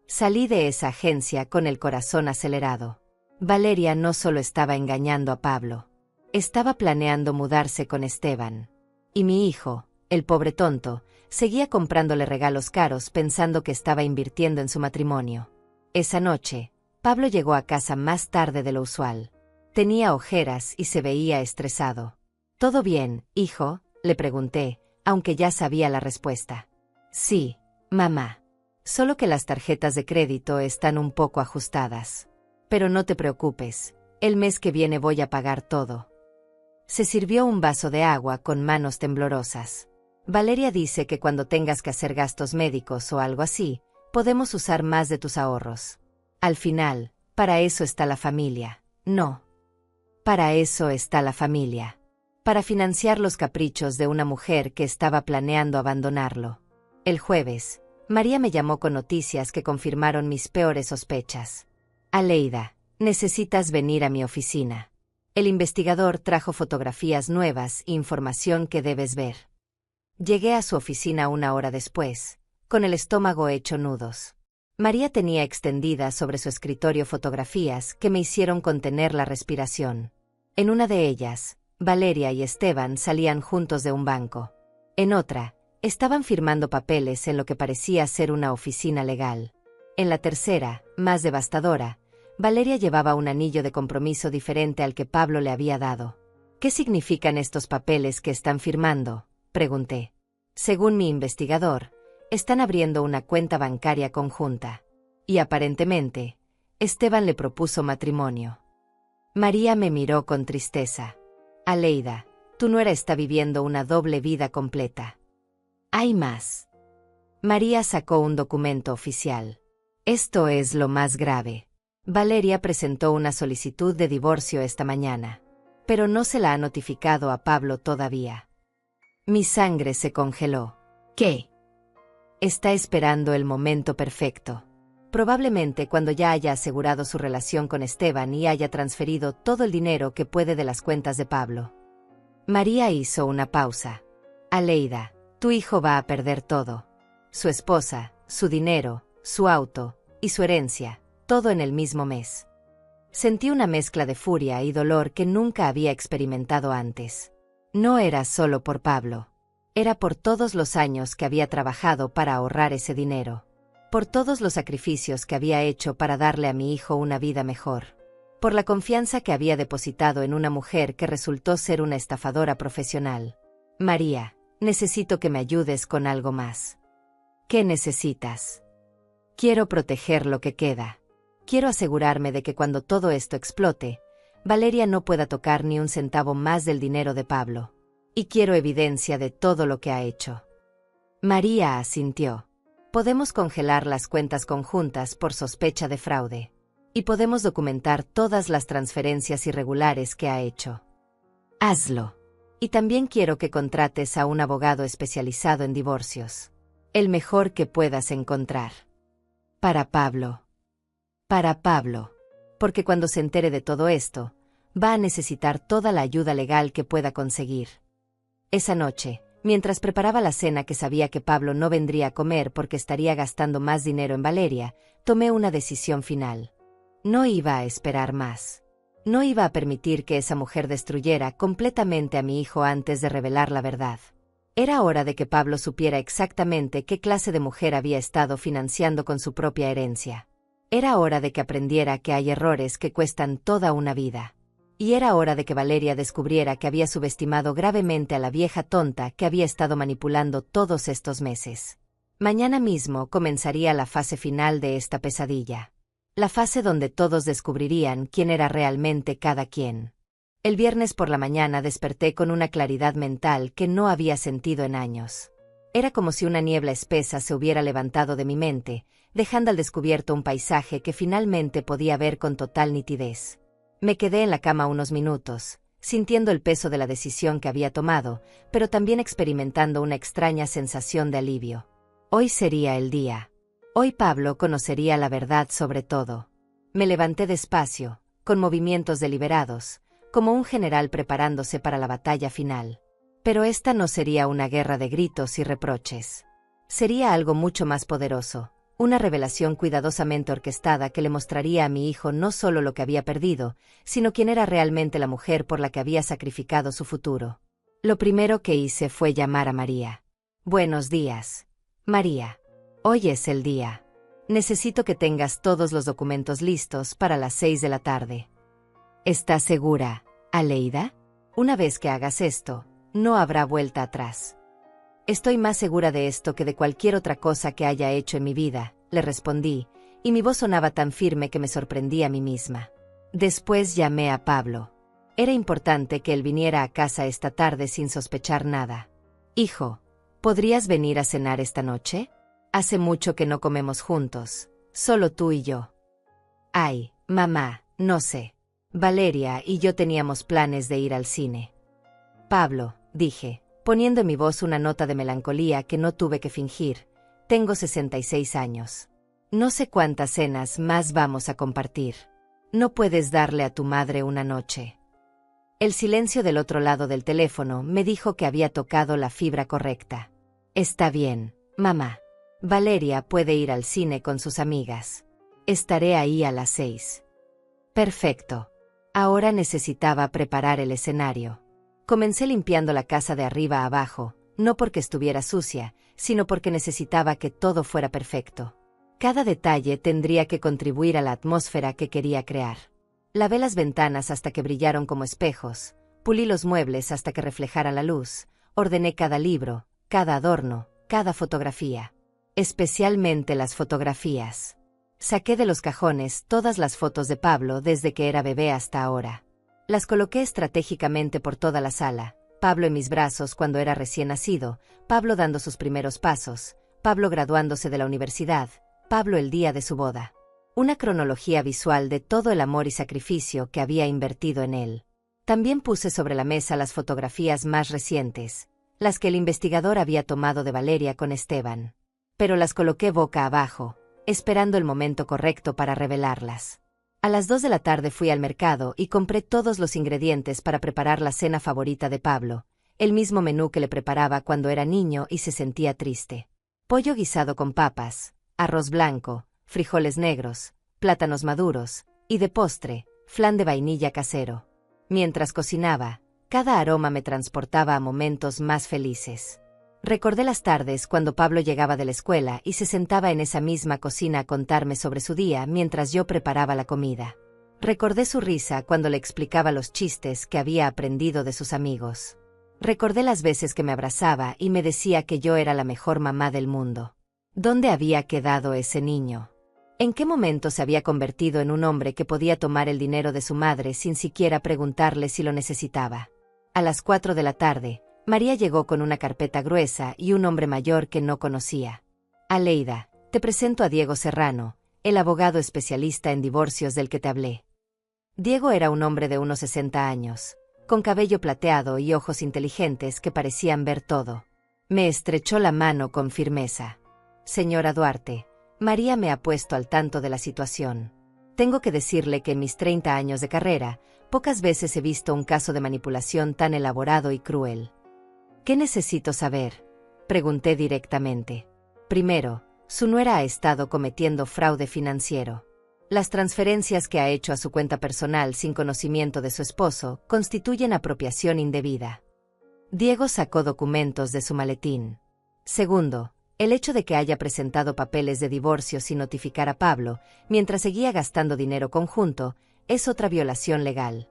Salí de esa agencia con el corazón acelerado. Valeria no solo estaba engañando a Pablo. Estaba planeando mudarse con Esteban. Y mi hijo, el pobre tonto, seguía comprándole regalos caros pensando que estaba invirtiendo en su matrimonio. Esa noche, Pablo llegó a casa más tarde de lo usual. Tenía ojeras y se veía estresado. ¿Todo bien, hijo?, le pregunté, aunque ya sabía la respuesta. Sí, mamá. Solo que las tarjetas de crédito están un poco ajustadas. Pero no te preocupes, el mes que viene voy a pagar todo. Se sirvió un vaso de agua con manos temblorosas. Valeria dice que cuando tengas que hacer gastos médicos o algo así, podemos usar más de tus ahorros. Al final, para eso está la familia, ¿no? Para eso está la familia. Para financiar los caprichos de una mujer que estaba planeando abandonarlo. El jueves, María me llamó con noticias que confirmaron mis peores sospechas. Aleida, necesitas venir a mi oficina. El investigador trajo fotografías nuevas e información que debes ver. Llegué a su oficina 1 hora después, con el estómago hecho nudos. María tenía extendidas sobre su escritorio fotografías que me hicieron contener la respiración. En una de ellas, Valeria y Esteban salían juntos de un banco. En otra, estaban firmando papeles en lo que parecía ser una oficina legal. En la tercera, más devastadora, Valeria llevaba un anillo de compromiso diferente al que Pablo le había dado. ¿Qué significan estos papeles que están firmando?, pregunté. Según mi investigador, están abriendo una cuenta bancaria conjunta. Y aparentemente, Esteban le propuso matrimonio. María me miró con tristeza. Aleida, tu nuera está viviendo una doble vida completa. Hay más. María sacó un documento oficial. Esto es lo más grave. Valeria presentó una solicitud de divorcio esta mañana, pero no se la ha notificado a Pablo todavía. Mi sangre se congeló. ¿Qué? Está esperando el momento perfecto. Probablemente cuando ya haya asegurado su relación con Esteban y haya transferido todo el dinero que puede de las cuentas de Pablo. María hizo una pausa. Aleida, tu hijo va a perder todo. Su esposa, su dinero, su auto y su herencia, todo en el mismo mes. Sentí una mezcla de furia y dolor que nunca había experimentado antes. No era solo por Pablo. Era por todos los años que había trabajado para ahorrar ese dinero. Por todos los sacrificios que había hecho para darle a mi hijo una vida mejor. Por la confianza que había depositado en una mujer que resultó ser una estafadora profesional. María, necesito que me ayudes con algo más. ¿Qué necesitas? Quiero proteger lo que queda. Quiero asegurarme de que cuando todo esto explote, Valeria no pueda tocar ni un centavo más del dinero de Pablo. Y quiero evidencia de todo lo que ha hecho. María asintió. Podemos congelar las cuentas conjuntas por sospecha de fraude. Y podemos documentar todas las transferencias irregulares que ha hecho. Hazlo. Y también quiero que contrates a un abogado especializado en divorcios. El mejor que puedas encontrar. Para Pablo. Para Pablo. Porque cuando se entere de todo esto, va a necesitar toda la ayuda legal que pueda conseguir. Esa noche, mientras preparaba la cena que sabía que Pablo no vendría a comer porque estaría gastando más dinero en Valeria, tomé una decisión final. No iba a esperar más. No iba a permitir que esa mujer destruyera completamente a mi hijo antes de revelar la verdad. Era hora de que Pablo supiera exactamente qué clase de mujer había estado financiando con su propia herencia. Era hora de que aprendiera que hay errores que cuestan toda una vida. Y era hora de que Valeria descubriera que había subestimado gravemente a la vieja tonta que había estado manipulando todos estos meses. Mañana mismo comenzaría la fase final de esta pesadilla. La fase donde todos descubrirían quién era realmente cada quien. El viernes por la mañana desperté con una claridad mental que no había sentido en años. Era como si una niebla espesa se hubiera levantado de mi mente, dejando al descubierto un paisaje que finalmente podía ver con total nitidez. Me quedé en la cama unos minutos, sintiendo el peso de la decisión que había tomado, pero también experimentando una extraña sensación de alivio. Hoy sería el día. Hoy Pablo conocería la verdad sobre todo. Me levanté despacio, con movimientos deliberados, como un general preparándose para la batalla final. Pero esta no sería una guerra de gritos y reproches. Sería algo mucho más poderoso. Una revelación cuidadosamente orquestada que le mostraría a mi hijo no solo lo que había perdido, sino quién era realmente la mujer por la que había sacrificado su futuro. Lo primero que hice fue llamar a María. Buenos días. María. Hoy es el día. Necesito que tengas todos los documentos listos para las 6 de la tarde. ¿Estás segura, Aleida? Una vez que hagas esto, no habrá vuelta atrás. Estoy más segura de esto que de cualquier otra cosa que haya hecho en mi vida, le respondí, y mi voz sonaba tan firme que me sorprendí a mí misma. Después llamé a Pablo. Era importante que él viniera a casa esta tarde sin sospechar nada. Hijo, ¿podrías venir a cenar esta noche? Hace mucho que no comemos juntos, solo tú y yo. Ay, mamá, no sé. Valeria y yo teníamos planes de ir al cine. Pablo, dije, poniendo en mi voz una nota de melancolía que no tuve que fingir, tengo 66 años. No sé cuántas cenas más vamos a compartir. No puedes darle a tu madre una noche. El silencio del otro lado del teléfono me dijo que había tocado la fibra correcta. Está bien, mamá. Valeria puede ir al cine con sus amigas. Estaré ahí a las 6. Perfecto. Ahora necesitaba preparar el escenario. Comencé limpiando la casa de arriba a abajo, no porque estuviera sucia, sino porque necesitaba que todo fuera perfecto. Cada detalle tendría que contribuir a la atmósfera que quería crear. Lavé las ventanas hasta que brillaron como espejos, pulí los muebles hasta que reflejaran la luz, ordené cada libro, cada adorno, cada fotografía. Especialmente las fotografías. Saqué de los cajones todas las fotos de Pablo desde que era bebé hasta ahora. Las coloqué estratégicamente por toda la sala. Pablo en mis brazos cuando era recién nacido, Pablo dando sus primeros pasos, Pablo graduándose de la universidad, Pablo el día de su boda. Una cronología visual de todo el amor y sacrificio que había invertido en él. También puse sobre la mesa las fotografías más recientes, las que el investigador había tomado de Valeria con Esteban. Pero las coloqué boca abajo, esperando el momento correcto para revelarlas. A las 2 de la tarde fui al mercado y compré todos los ingredientes para preparar la cena favorita de Pablo, el mismo menú que le preparaba cuando era niño y se sentía triste. Pollo guisado con papas, arroz blanco, frijoles negros, plátanos maduros, y de postre, flan de vainilla casero. Mientras cocinaba, cada aroma me transportaba a momentos más felices. Recordé las tardes cuando Pablo llegaba de la escuela y se sentaba en esa misma cocina a contarme sobre su día mientras yo preparaba la comida. Recordé su risa cuando le explicaba los chistes que había aprendido de sus amigos. Recordé las veces que me abrazaba y me decía que yo era la mejor mamá del mundo. ¿Dónde había quedado ese niño? ¿En qué momento se había convertido en un hombre que podía tomar el dinero de su madre sin siquiera preguntarle si lo necesitaba? A las 4 de la tarde, María llegó con una carpeta gruesa y un hombre mayor que no conocía. Aleida, te presento a Diego Serrano, el abogado especialista en divorcios del que te hablé. Diego era un hombre de unos 60 años, con cabello plateado y ojos inteligentes que parecían ver todo. Me estrechó la mano con firmeza. Señora Duarte, María me ha puesto al tanto de la situación. Tengo que decirle que en mis 30 años de carrera, pocas veces he visto un caso de manipulación tan elaborado y cruel. ¿Qué necesito saber?, pregunté directamente. Primero, su nuera ha estado cometiendo fraude financiero. Las transferencias que ha hecho a su cuenta personal sin conocimiento de su esposo constituyen apropiación indebida. Diego sacó documentos de su maletín. Segundo, el hecho de que haya presentado papeles de divorcio sin notificar a Pablo, mientras seguía gastando dinero conjunto, es otra violación legal.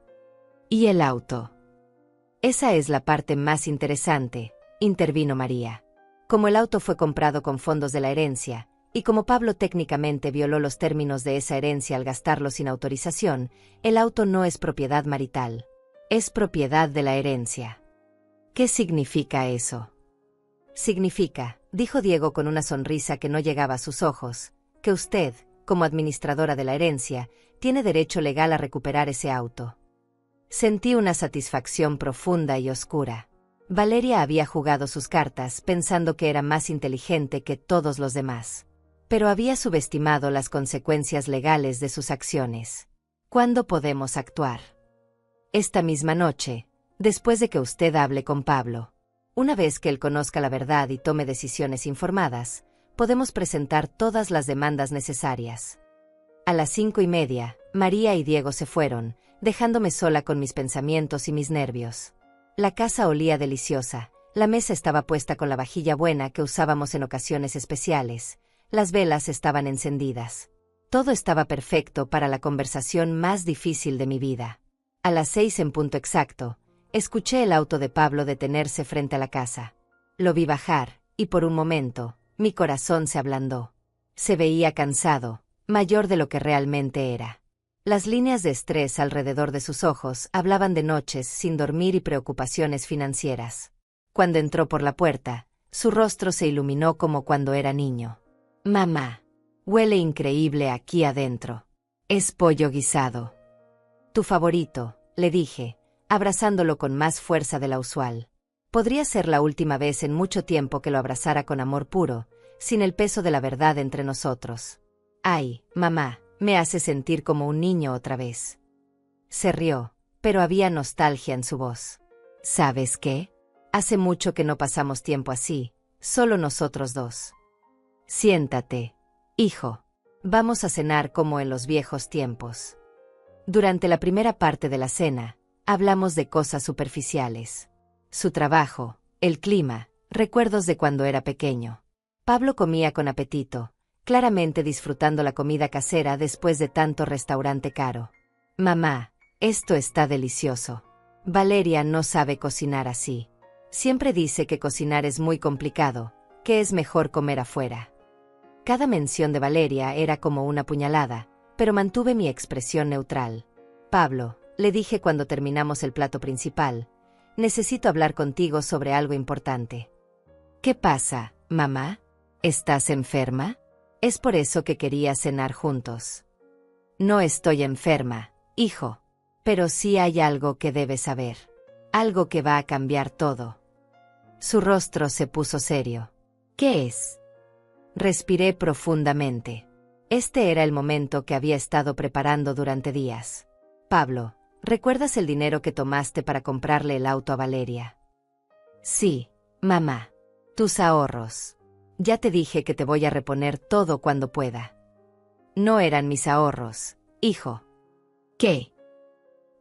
¿Y el auto? Esa es la parte más interesante, intervino María. Como el auto fue comprado con fondos de la herencia, y como Pablo técnicamente violó los términos de esa herencia al gastarlo sin autorización, el auto no es propiedad marital. Es propiedad de la herencia. ¿Qué significa eso? Significa, dijo Diego con una sonrisa que no llegaba a sus ojos, que usted, como administradora de la herencia, tiene derecho legal a recuperar ese auto. Sentí una satisfacción profunda y oscura. Valeria había jugado sus cartas pensando que era más inteligente que todos los demás. Pero había subestimado las consecuencias legales de sus acciones. ¿Cuándo podemos actuar? Esta misma noche, después de que usted hable con Pablo. Una vez que él conozca la verdad y tome decisiones informadas, podemos presentar todas las demandas necesarias. A las 5:30, María y Diego se fueron, dejándome sola con mis pensamientos y mis nervios. La casa olía deliciosa, la mesa estaba puesta con la vajilla buena que usábamos en ocasiones especiales, las velas estaban encendidas. Todo estaba perfecto para la conversación más difícil de mi vida. A las 6 en punto exacto, escuché el auto de Pablo detenerse frente a la casa. Lo vi bajar, y por un momento, mi corazón se ablandó. Se veía cansado, mayor de lo que realmente era. Las líneas de estrés alrededor de sus ojos hablaban de noches sin dormir y preocupaciones financieras. Cuando entró por la puerta, su rostro se iluminó como cuando era niño. Mamá, huele increíble aquí adentro. Es pollo guisado. Tu favorito, le dije, abrazándolo con más fuerza de la usual. Podría ser la última vez en mucho tiempo que lo abrazara con amor puro, sin el peso de la verdad entre nosotros. Ay, mamá, me hace sentir como un niño otra vez. Se rió, pero había nostalgia en su voz. ¿Sabes qué? Hace mucho que no pasamos tiempo así, solo nosotros dos. Siéntate, hijo. Vamos a cenar como en los viejos tiempos. Durante la primera parte de la cena, hablamos de cosas superficiales. Su trabajo, el clima, recuerdos de cuando era pequeño. Pablo comía con apetito, claramente disfrutando la comida casera después de tanto restaurante caro. Mamá, esto está delicioso. Valeria no sabe cocinar así. Siempre dice que cocinar es muy complicado, que es mejor comer afuera. Cada mención de Valeria era como una puñalada, pero mantuve mi expresión neutral. Pablo, le dije cuando terminamos el plato principal, necesito hablar contigo sobre algo importante. ¿Qué pasa, mamá? ¿Estás enferma? Es por eso que quería cenar juntos. No estoy enferma, hijo. Pero sí hay algo que debes saber. Algo que va a cambiar todo. Su rostro se puso serio. ¿Qué es? Respiré profundamente. Este era el momento que había estado preparando durante días. Pablo, ¿recuerdas el dinero que tomaste para comprarle el auto a Valeria? Sí, mamá. Tus ahorros. Ya te dije que te voy a reponer todo cuando pueda. No eran mis ahorros, hijo. ¿Qué?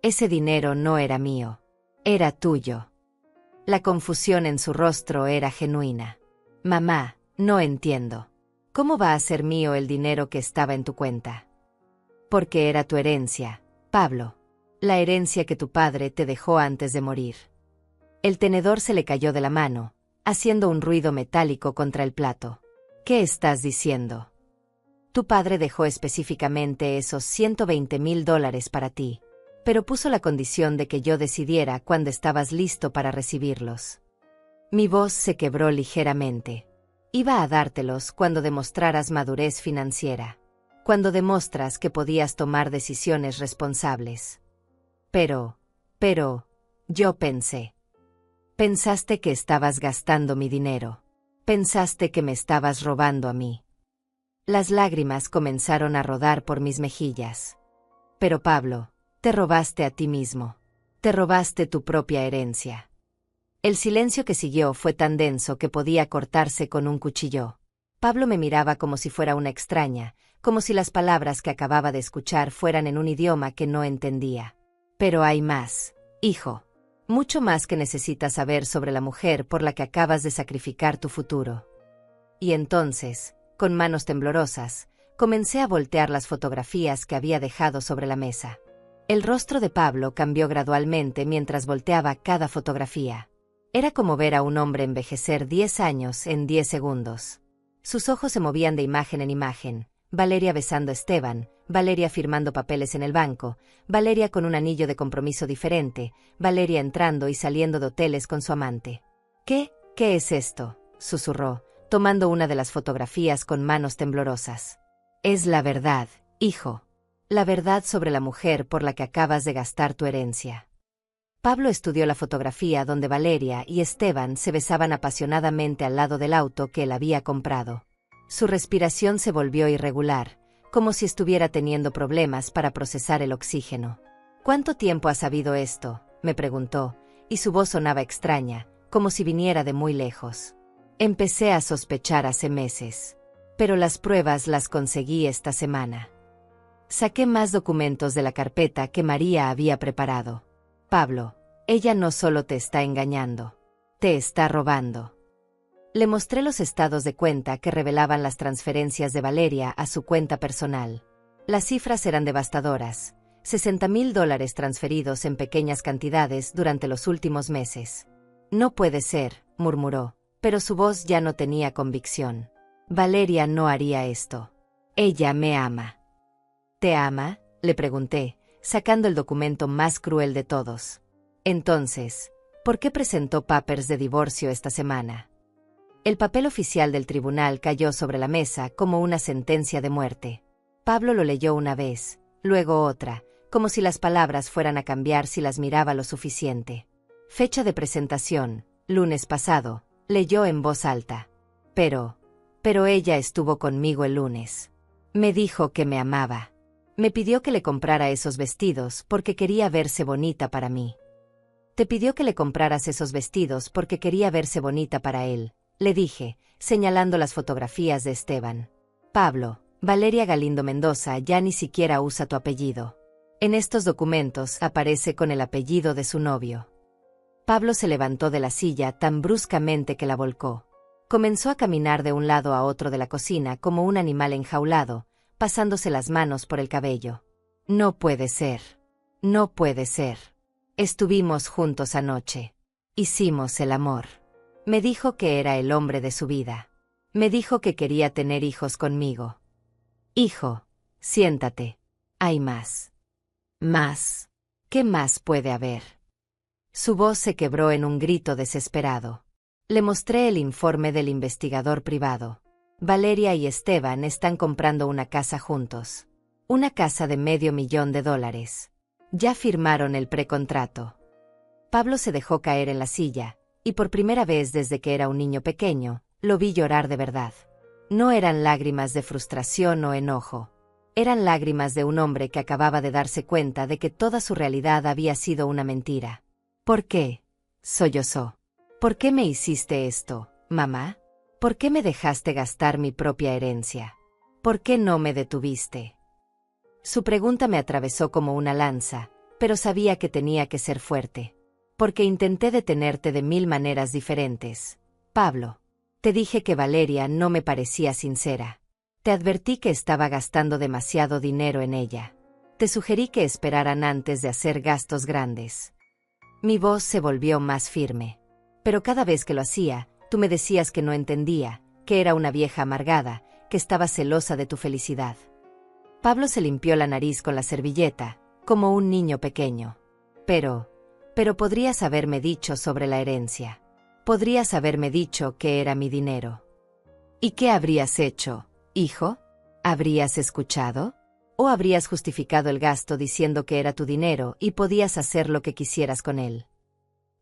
Ese dinero no era mío. Era tuyo. La confusión en su rostro era genuina. Mamá, no entiendo. ¿Cómo va a ser mío el dinero que estaba en tu cuenta? Porque era tu herencia, Pablo. La herencia que tu padre te dejó antes de morir. El tenedor se le cayó de la mano, haciendo un ruido metálico contra el plato. ¿Qué estás diciendo? Tu padre dejó específicamente esos $120,000 para ti, pero puso la condición de que yo decidiera cuándo estabas listo para recibirlos. Mi voz se quebró ligeramente. Iba a dártelos cuando demostraras madurez financiera, cuando demostras que podías tomar decisiones responsables. Pero, yo pensé. Pensaste que estabas gastando mi dinero. Pensaste que me estabas robando a mí. Las lágrimas comenzaron a rodar por mis mejillas. Pero Pablo, te robaste a ti mismo. Te robaste tu propia herencia. El silencio que siguió fue tan denso que podía cortarse con un cuchillo. Pablo me miraba como si fuera una extraña, como si las palabras que acababa de escuchar fueran en un idioma que no entendía. Pero hay más, hijo. Mucho más que necesitas saber sobre la mujer por la que acabas de sacrificar tu futuro. Y entonces, con manos temblorosas, comencé a voltear las fotografías que había dejado sobre la mesa. El rostro de Pablo cambió gradualmente mientras volteaba cada fotografía. Era como ver a un hombre envejecer 10 años en 10 segundos. Sus ojos se movían de imagen en imagen. Valeria besando a Esteban, Valeria firmando papeles en el banco, Valeria con un anillo de compromiso diferente, Valeria entrando y saliendo de hoteles con su amante. ¿Qué es esto?, susurró, tomando una de las fotografías con manos temblorosas. Es la verdad, hijo. La verdad sobre la mujer por la que acabas de gastar tu herencia. Pablo estudió la fotografía donde Valeria y Esteban se besaban apasionadamente al lado del auto que él había comprado. Su respiración se volvió irregular, como si estuviera teniendo problemas para procesar el oxígeno. ¿Cuánto tiempo has sabido esto?, me preguntó, y su voz sonaba extraña, como si viniera de muy lejos. Empecé a sospechar hace meses, pero las pruebas las conseguí esta semana. Saqué más documentos de la carpeta que María había preparado. Pablo, ella no solo te está engañando, te está robando. Le mostré los estados de cuenta que revelaban las transferencias de Valeria a su cuenta personal. Las cifras eran devastadoras, $60,000 transferidos en pequeñas cantidades durante los últimos meses. No puede ser, murmuró, pero su voz ya no tenía convicción. Valeria no haría esto. Ella me ama. ¿Te ama?, le pregunté, sacando el documento más cruel de todos. Entonces, ¿por qué presentó papers de divorcio esta semana? El papel oficial del tribunal cayó sobre la mesa como una sentencia de muerte. Pablo lo leyó una vez, luego otra, como si las palabras fueran a cambiar si las miraba lo suficiente. Fecha de presentación, lunes pasado, leyó en voz alta. Pero ella estuvo conmigo el lunes. Me dijo que me amaba. Me pidió que le comprara esos vestidos porque quería verse bonita para mí. Te pidió que le compraras esos vestidos porque quería verse bonita para él, le dije, señalando las fotografías de Esteban. Pablo, Valeria Galindo Mendoza ya ni siquiera usa tu apellido. En estos documentos aparece con el apellido de su novio. Pablo se levantó de la silla tan bruscamente que la volcó. Comenzó a caminar de un lado a otro de la cocina como un animal enjaulado, pasándose las manos por el cabello. No puede ser. No puede ser. Estuvimos juntos anoche. Hicimos el amor. Me dijo que era el hombre de su vida. Me dijo que quería tener hijos conmigo. Hijo, siéntate. Hay más. Más. ¿Qué más puede haber? Su voz se quebró en un grito desesperado. Le mostré el informe del investigador privado. Valeria y Esteban están comprando una casa juntos. Una casa de $500,000. Ya firmaron el precontrato. Pablo se dejó caer en la silla, y por primera vez desde que era un niño pequeño, lo vi llorar de verdad. No eran lágrimas de frustración o enojo. Eran lágrimas de un hombre que acababa de darse cuenta de que toda su realidad había sido una mentira. ¿Por qué? Sollozó. ¿Por qué me hiciste esto, mamá? ¿Por qué me dejaste gastar mi propia herencia? ¿Por qué no me detuviste? Su pregunta me atravesó como una lanza, pero sabía que tenía que ser fuerte. Porque intenté detenerte de 1000 maneras diferentes. Pablo. Te dije que Valeria no me parecía sincera. Te advertí que estaba gastando demasiado dinero en ella. Te sugerí que esperaran antes de hacer gastos grandes. Mi voz se volvió más firme. Pero cada vez que lo hacía, tú me decías que no entendía, que era una vieja amargada, que estaba celosa de tu felicidad. Pablo se limpió la nariz con la servilleta, como un niño pequeño. Pero podrías haberme dicho sobre la herencia. Podrías haberme dicho que era mi dinero. ¿Y qué habrías hecho, hijo? ¿Habrías escuchado? ¿O habrías justificado el gasto diciendo que era tu dinero y podías hacer lo que quisieras con él?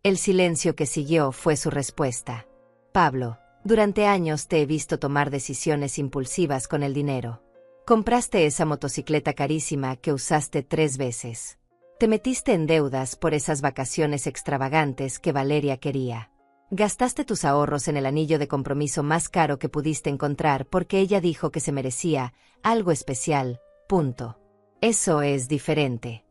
El silencio que siguió fue su respuesta. Pablo, durante años te he visto tomar decisiones impulsivas con el dinero. Compraste esa motocicleta carísima que usaste 3 veces. Te metiste en deudas por esas vacaciones extravagantes que Valeria quería. Gastaste tus ahorros en el anillo de compromiso más caro que pudiste encontrar porque ella dijo que se merecía algo especial, punto. Eso es diferente.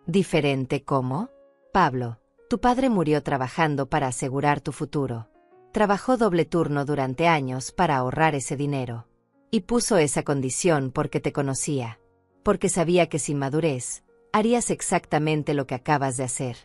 ¿Diferente cómo? Pablo, tu padre murió trabajando para asegurar tu futuro. Trabajó doble turno durante años para ahorrar ese dinero. Y puso esa condición porque te conocía. Porque sabía que sin madurez, harías exactamente lo que acabas de hacer.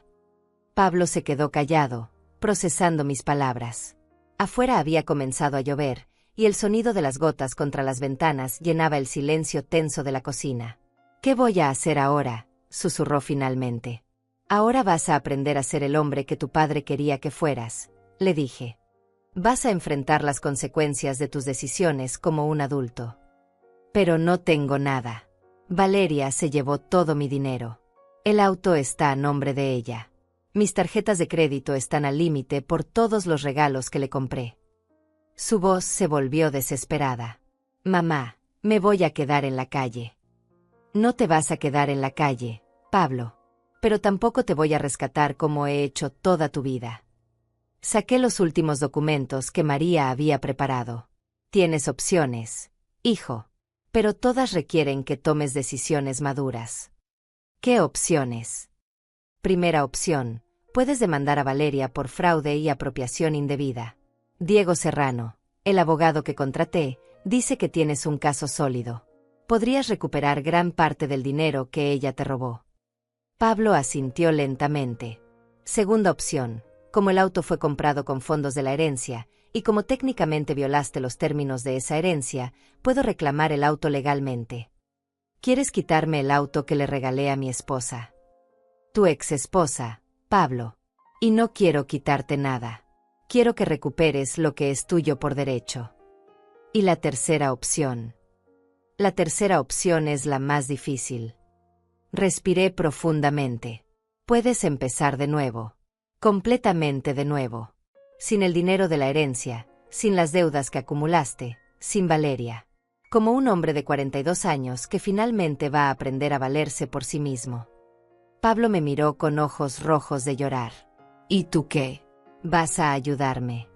Pablo se quedó callado, procesando mis palabras. Afuera había comenzado a llover, y el sonido de las gotas contra las ventanas llenaba el silencio tenso de la cocina. ¿Qué voy a hacer ahora?, susurró finalmente. Ahora vas a aprender a ser el hombre que tu padre quería que fueras, le dije. Vas a enfrentar las consecuencias de tus decisiones como un adulto. Pero no tengo nada. Valeria se llevó todo mi dinero. El auto está a nombre de ella. Mis tarjetas de crédito están al límite por todos los regalos que le compré. Su voz se volvió desesperada. Mamá, me voy a quedar en la calle. No te vas a quedar en la calle, Pablo. Pero tampoco te voy a rescatar como he hecho toda tu vida. Saqué los últimos documentos que María había preparado. Tienes opciones, hijo, pero todas requieren que tomes decisiones maduras. ¿Qué opciones? Primera opción, puedes demandar a Valeria por fraude y apropiación indebida. Diego Serrano, el abogado que contraté, dice que tienes un caso sólido. Podrías recuperar gran parte del dinero que ella te robó. Pablo asintió lentamente. Segunda opción, como el auto fue comprado con fondos de la herencia, y como técnicamente violaste los términos de esa herencia, puedo reclamar el auto legalmente. ¿Quieres quitarme el auto que le regalé a mi esposa? Tu ex esposa, Pablo. Y no quiero quitarte nada. Quiero que recuperes lo que es tuyo por derecho. ¿Y la tercera opción? La tercera opción es la más difícil. Respiré profundamente. Puedes empezar de nuevo. Completamente de nuevo. Sin el dinero de la herencia, sin las deudas que acumulaste, sin Valeria. Como un hombre de 42 años que finalmente va a aprender a valerse por sí mismo. Pablo me miró con ojos rojos de llorar. ¿Y tú qué? Vas a ayudarme.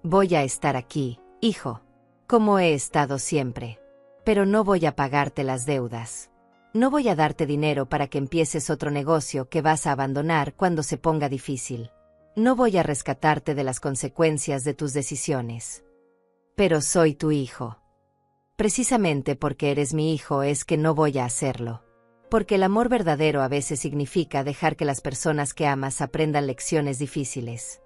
Voy a estar aquí, hijo. Como he estado siempre. Pero no voy a pagarte las deudas. No voy a darte dinero para que empieces otro negocio que vas a abandonar cuando se ponga difícil. No voy a rescatarte de las consecuencias de tus decisiones. Pero soy tu hijo. Precisamente porque eres mi hijo es que no voy a hacerlo. Porque el amor verdadero a veces significa dejar que las personas que amas aprendan lecciones difíciles.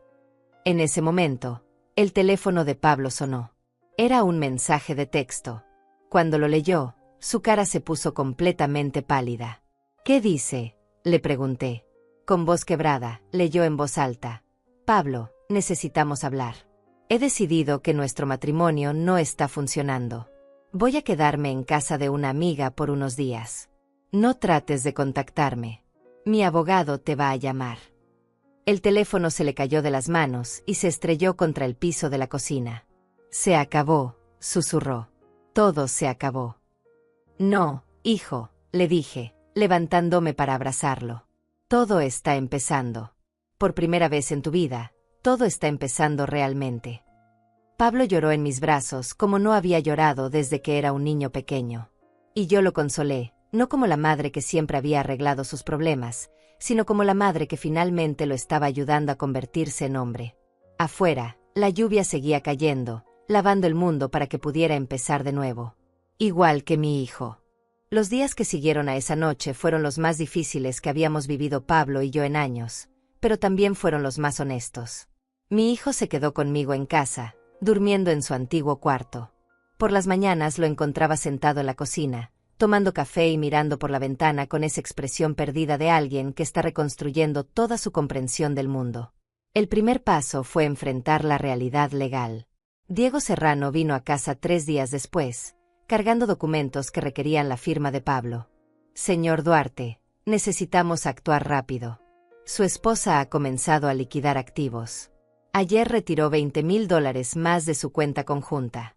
En ese momento, el teléfono de Pablo sonó. Era un mensaje de texto. Cuando lo leyó, su cara se puso completamente pálida. ¿Qué dice?, le pregunté. Con voz quebrada, leyó en voz alta. Pablo, necesitamos hablar. He decidido que nuestro matrimonio no está funcionando. Voy a quedarme en casa de una amiga por unos días. No trates de contactarme. Mi abogado te va a llamar. El teléfono se le cayó de las manos y se estrelló contra el piso de la cocina. Se acabó, susurró. Todo se acabó. No, hijo, le dije, levantándome para abrazarlo. Todo está empezando. Por primera vez en tu vida, todo está empezando realmente. Pablo lloró en mis brazos como no había llorado desde que era un niño pequeño. Y yo lo consolé, no como la madre que siempre había arreglado sus problemas, sino como la madre que finalmente lo estaba ayudando a convertirse en hombre. Afuera, la lluvia seguía cayendo, lavando el mundo para que pudiera empezar de nuevo. Igual que mi hijo. Los días que siguieron a esa noche fueron los más difíciles que habíamos vivido Pablo y yo en años, pero también fueron los más honestos. Mi hijo se quedó conmigo en casa, durmiendo en su antiguo cuarto. Por las mañanas lo encontraba sentado en la cocina, tomando café y mirando por la ventana con esa expresión perdida de alguien que está reconstruyendo toda su comprensión del mundo. El primer paso fue enfrentar la realidad legal. Diego Serrano vino a casa 3 días después, cargando documentos que requerían la firma de Pablo. Señor Duarte, necesitamos actuar rápido. Su esposa ha comenzado a liquidar activos. Ayer retiró $20,000 más de su cuenta conjunta.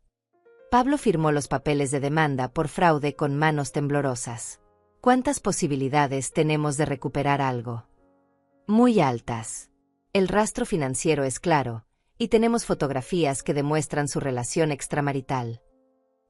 Pablo firmó los papeles de demanda por fraude con manos temblorosas. ¿Cuántas posibilidades tenemos de recuperar algo? Muy altas. El rastro financiero es claro, y tenemos fotografías que demuestran su relación extramarital.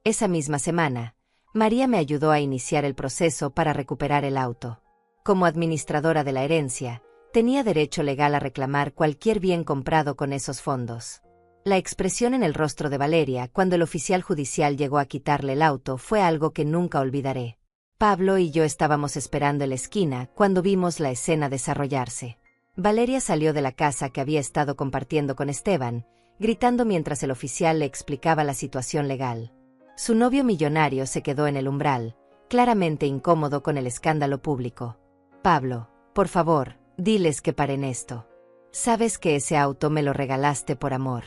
Esa misma semana, María me ayudó a iniciar el proceso para recuperar el auto. Como administradora de la herencia, tenía derecho legal a reclamar cualquier bien comprado con esos fondos. La expresión en el rostro de Valeria cuando el oficial judicial llegó a quitarle el auto fue algo que nunca olvidaré. Pablo y yo estábamos esperando en la esquina cuando vimos la escena desarrollarse. Valeria salió de la casa que había estado compartiendo con Esteban, gritando mientras el oficial le explicaba la situación legal. Su novio millonario se quedó en el umbral, claramente incómodo con el escándalo público. Pablo, por favor, diles que paren esto. Sabes que ese auto me lo regalaste por amor.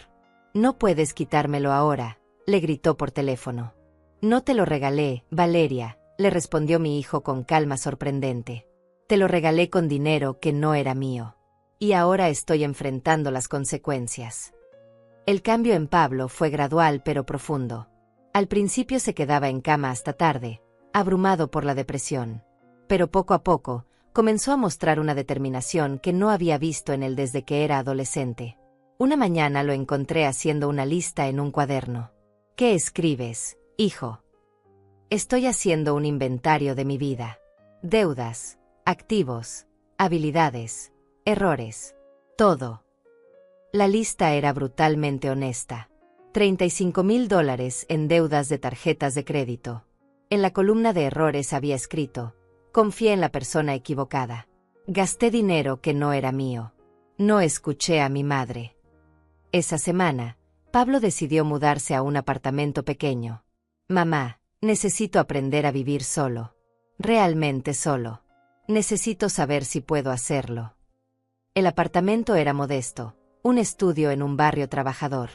No puedes quitármelo ahora, le gritó por teléfono. No te lo regalé, Valeria, le respondió mi hijo con calma sorprendente. Te lo regalé con dinero que no era mío. Y ahora estoy enfrentando las consecuencias. El cambio en Pablo fue gradual pero profundo. Al principio se quedaba en cama hasta tarde, abrumado por la depresión. Pero poco a poco, comenzó a mostrar una determinación que no había visto en él desde que era adolescente. Una mañana lo encontré haciendo una lista en un cuaderno. ¿Qué escribes, hijo? Estoy haciendo un inventario de mi vida. Deudas, activos, habilidades, errores. Todo. La lista era brutalmente honesta. $35,000 en deudas de tarjetas de crédito. En la columna de errores había escrito: confié en la persona equivocada. Gasté dinero que no era mío. No escuché a mi madre. Esa semana, Pablo decidió mudarse a un apartamento pequeño. Mamá, necesito aprender a vivir solo. Realmente solo. Necesito saber si puedo hacerlo. El apartamento era modesto, un estudio en un barrio trabajador.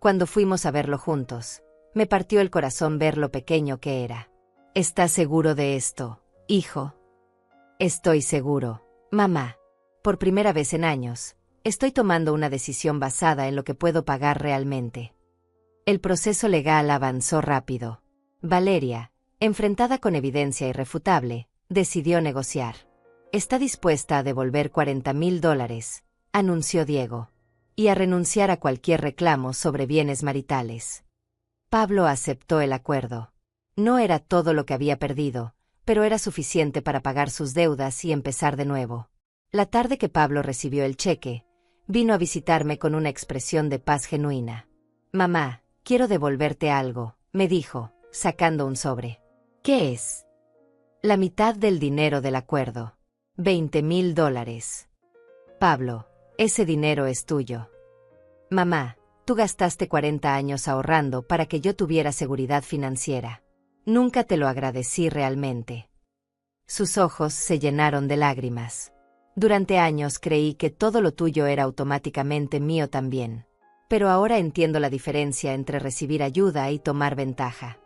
Cuando fuimos a verlo juntos, me partió el corazón ver lo pequeño que era. ¿Estás seguro de esto, hijo? Estoy seguro, mamá. Por primera vez en años, estoy tomando una decisión basada en lo que puedo pagar realmente. El proceso legal avanzó rápido. Valeria, enfrentada con evidencia irrefutable, decidió negociar. Está dispuesta a devolver $40,000, anunció Diego, y a renunciar a cualquier reclamo sobre bienes maritales. Pablo aceptó el acuerdo. No era todo lo que había perdido, pero era suficiente para pagar sus deudas y empezar de nuevo. La tarde que Pablo recibió el cheque, Vino a visitarme con una expresión de paz genuina. Mamá, quiero devolverte algo, me dijo, sacando un sobre. ¿Qué es? La mitad del dinero del acuerdo. $20,000. Pablo, ese dinero es tuyo. Mamá, tú gastaste 40 años ahorrando para que yo tuviera seguridad financiera. Nunca te lo agradecí realmente. Sus ojos se llenaron de lágrimas. Durante años creí que todo lo tuyo era automáticamente mío también. Pero ahora entiendo la diferencia entre recibir ayuda y tomar ventaja.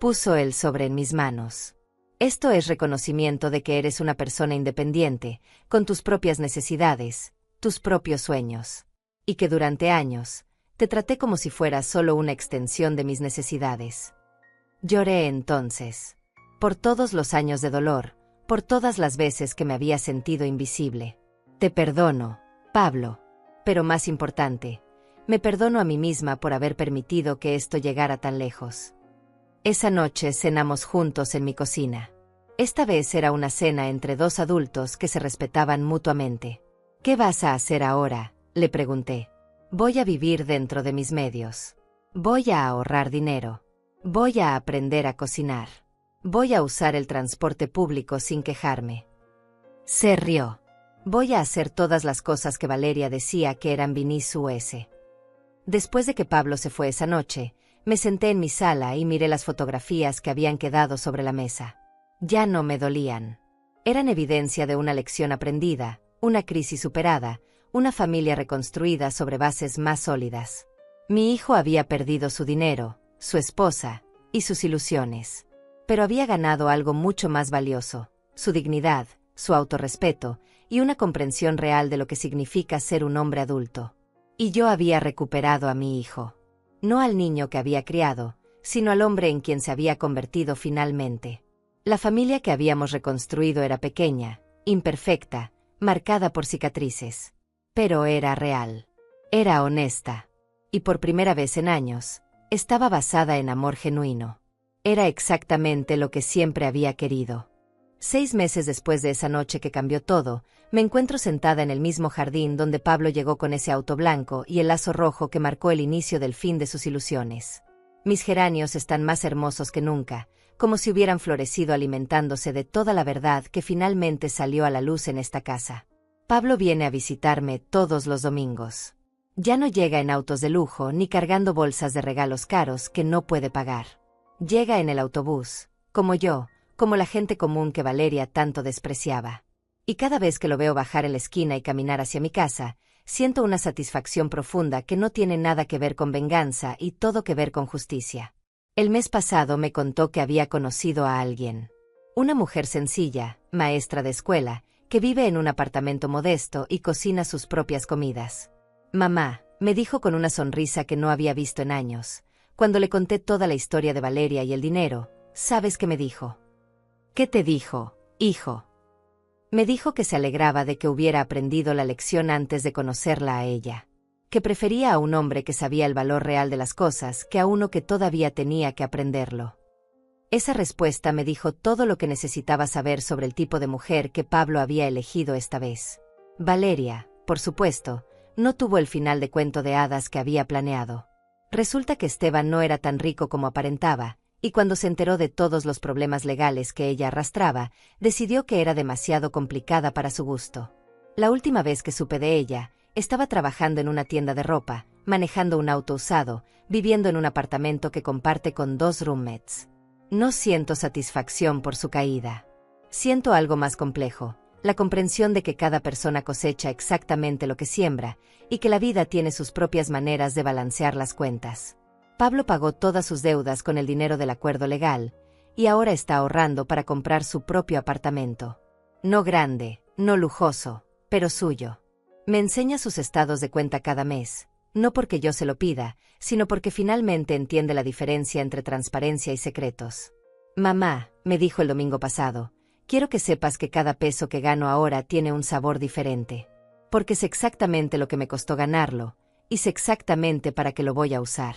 Puso el sobre en mis manos. Esto es reconocimiento de que eres una persona independiente, con tus propias necesidades, tus propios sueños. Y que durante años, te traté como si fueras solo una extensión de mis necesidades. Lloré entonces. Por todos los años de dolor, por todas las veces que me había sentido invisible. Te perdono, Pablo. Pero más importante, me perdono a mí misma por haber permitido que esto llegara tan lejos. Esa noche cenamos juntos en mi cocina. Esta vez era una cena entre dos adultos que se respetaban mutuamente. ¿Qué vas a hacer ahora?, le pregunté. Voy a vivir dentro de mis medios. Voy a ahorrar dinero. Voy a aprender a cocinar. Voy a usar el transporte público sin quejarme. Se rió. Voy a hacer todas las cosas que Valeria decía que eran us. Después de que Pablo se fue esa noche, me senté en mi sala y miré las fotografías que habían quedado sobre la mesa. Ya no me dolían. Eran evidencia de una lección aprendida, una crisis superada, una familia reconstruida sobre bases más sólidas. Mi hijo había perdido su dinero, su esposa y sus ilusiones. Pero había ganado algo mucho más valioso, su dignidad, su autorrespeto y una comprensión real de lo que significa ser un hombre adulto. Y yo había recuperado a mi hijo. No al niño que había criado, sino al hombre en quien se había convertido finalmente. La familia que habíamos reconstruido era pequeña, imperfecta, marcada por cicatrices. Pero era real. Era honesta. Y por primera vez en años, estaba basada en amor genuino. Era exactamente lo que siempre había querido. 6 meses después de esa noche que cambió todo, me encuentro sentada en el mismo jardín donde Pablo llegó con ese auto blanco y el lazo rojo que marcó el inicio del fin de sus ilusiones. Mis geranios están más hermosos que nunca, como si hubieran florecido alimentándose de toda la verdad que finalmente salió a la luz en esta casa. Pablo viene a visitarme todos los domingos. Ya no llega en autos de lujo ni cargando bolsas de regalos caros que no puede pagar. Llega en el autobús, como yo, como la gente común que Valeria tanto despreciaba. Y cada vez que lo veo bajar en la esquina y caminar hacia mi casa, siento una satisfacción profunda que no tiene nada que ver con venganza y todo que ver con justicia. El mes pasado me contó que había conocido a alguien. Una mujer sencilla, maestra de escuela, que vive en un apartamento modesto y cocina sus propias comidas. Mamá, me dijo con una sonrisa que no había visto en años. Cuando le conté toda la historia de Valeria y el dinero, ¿sabes qué me dijo? ¿Qué te dijo, hijo? Me dijo que se alegraba de que hubiera aprendido la lección antes de conocerla a ella. Que prefería a un hombre que sabía el valor real de las cosas que a uno que todavía tenía que aprenderlo. Esa respuesta me dijo todo lo que necesitaba saber sobre el tipo de mujer que Pablo había elegido esta vez. Valeria, por supuesto, no tuvo el final de cuento de hadas que había planeado. Resulta que Esteban no era tan rico como aparentaba, y cuando se enteró de todos los problemas legales que ella arrastraba, decidió que era demasiado complicada para su gusto. La última vez que supe de ella, estaba trabajando en una tienda de ropa, manejando un auto usado, viviendo en un apartamento que comparte con 2 roommates. No siento satisfacción por su caída. Siento algo más complejo, la comprensión de que cada persona cosecha exactamente lo que siembra, y que la vida tiene sus propias maneras de balancear las cuentas. Pablo pagó todas sus deudas con el dinero del acuerdo legal, y ahora está ahorrando para comprar su propio apartamento. No grande, no lujoso, pero suyo. Me enseña sus estados de cuenta cada mes, no porque yo se lo pida, sino porque finalmente entiende la diferencia entre transparencia y secretos. Mamá, me dijo el domingo pasado, quiero que sepas que cada peso que gano ahora tiene un sabor diferente. Porque sé exactamente lo que me costó ganarlo, y sé exactamente para qué lo voy a usar.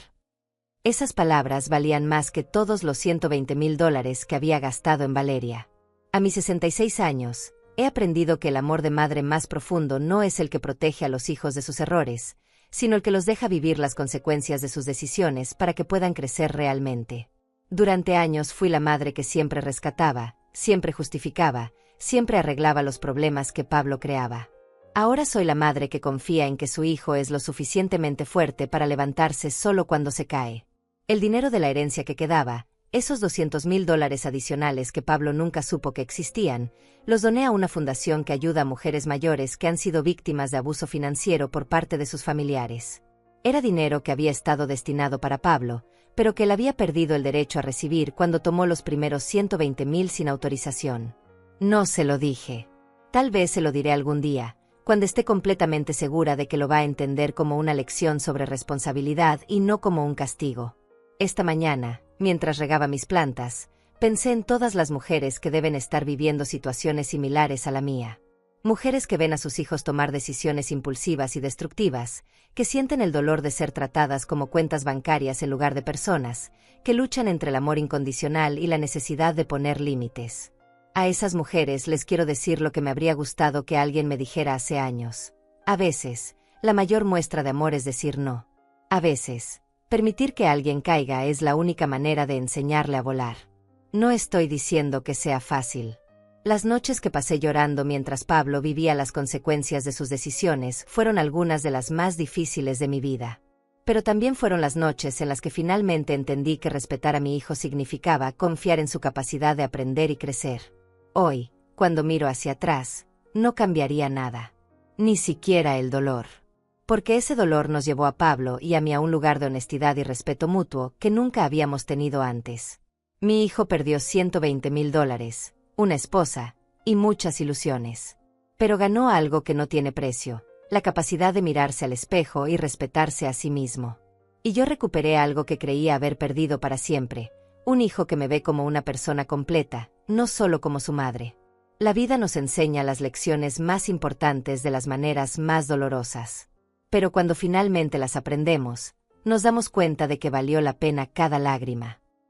Esas palabras valían más que todos los $120,000 que había gastado en Valeria. A mis 66 años, He aprendido que el amor de madre más profundo no es el que protege a los hijos de sus errores, sino el que los deja vivir las consecuencias de sus decisiones para que puedan crecer realmente. Durante años fui la madre que siempre rescataba, siempre justificaba, siempre arreglaba los problemas que Pablo creaba. Ahora soy la madre que confía en que su hijo es lo suficientemente fuerte para levantarse solo cuando se cae. El dinero de la herencia que quedaba, esos $200,000 adicionales que Pablo nunca supo que existían, los doné a una fundación que ayuda a mujeres mayores que han sido víctimas de abuso financiero por parte de sus familiares. Era dinero que había estado destinado para Pablo, pero que él había perdido el derecho a recibir cuando tomó los primeros 120,000 sin autorización. No se lo dije. Tal vez se lo diré algún día, cuando esté completamente segura de que lo va a entender como una lección sobre responsabilidad y no como un castigo. Esta mañana, mientras regaba mis plantas, pensé en todas las mujeres que deben estar viviendo situaciones similares a la mía. Mujeres que ven a sus hijos tomar decisiones impulsivas y destructivas, que sienten el dolor de ser tratadas como cuentas bancarias en lugar de personas, que luchan entre el amor incondicional y la necesidad de poner límites. A esas mujeres les quiero decir lo que me habría gustado que alguien me dijera hace años. A veces, la mayor muestra de amor es decir no. A veces, permitir que alguien caiga es la única manera de enseñarle a volar. No estoy diciendo que sea fácil. Las noches que pasé llorando mientras Pablo vivía las consecuencias de sus decisiones fueron algunas de las más difíciles de mi vida. Pero también fueron las noches en las que finalmente entendí que respetar a mi hijo significaba confiar en su capacidad de aprender y crecer. Hoy, cuando miro hacia atrás, no cambiaría nada. Ni siquiera el dolor. Porque ese dolor nos llevó a Pablo y a mí a un lugar de honestidad y respeto mutuo que nunca habíamos tenido antes. Mi hijo perdió $120,000, una esposa, y muchas ilusiones. Pero ganó algo que no tiene precio, la capacidad de mirarse al espejo y respetarse a sí mismo. Y yo recuperé algo que creía haber perdido para siempre, un hijo que me ve como una persona completa, no solo como su madre. La vida nos enseña las lecciones más importantes de las maneras más dolorosas. Pero cuando finalmente las aprendemos, nos damos cuenta de que valió la pena cada lágrima.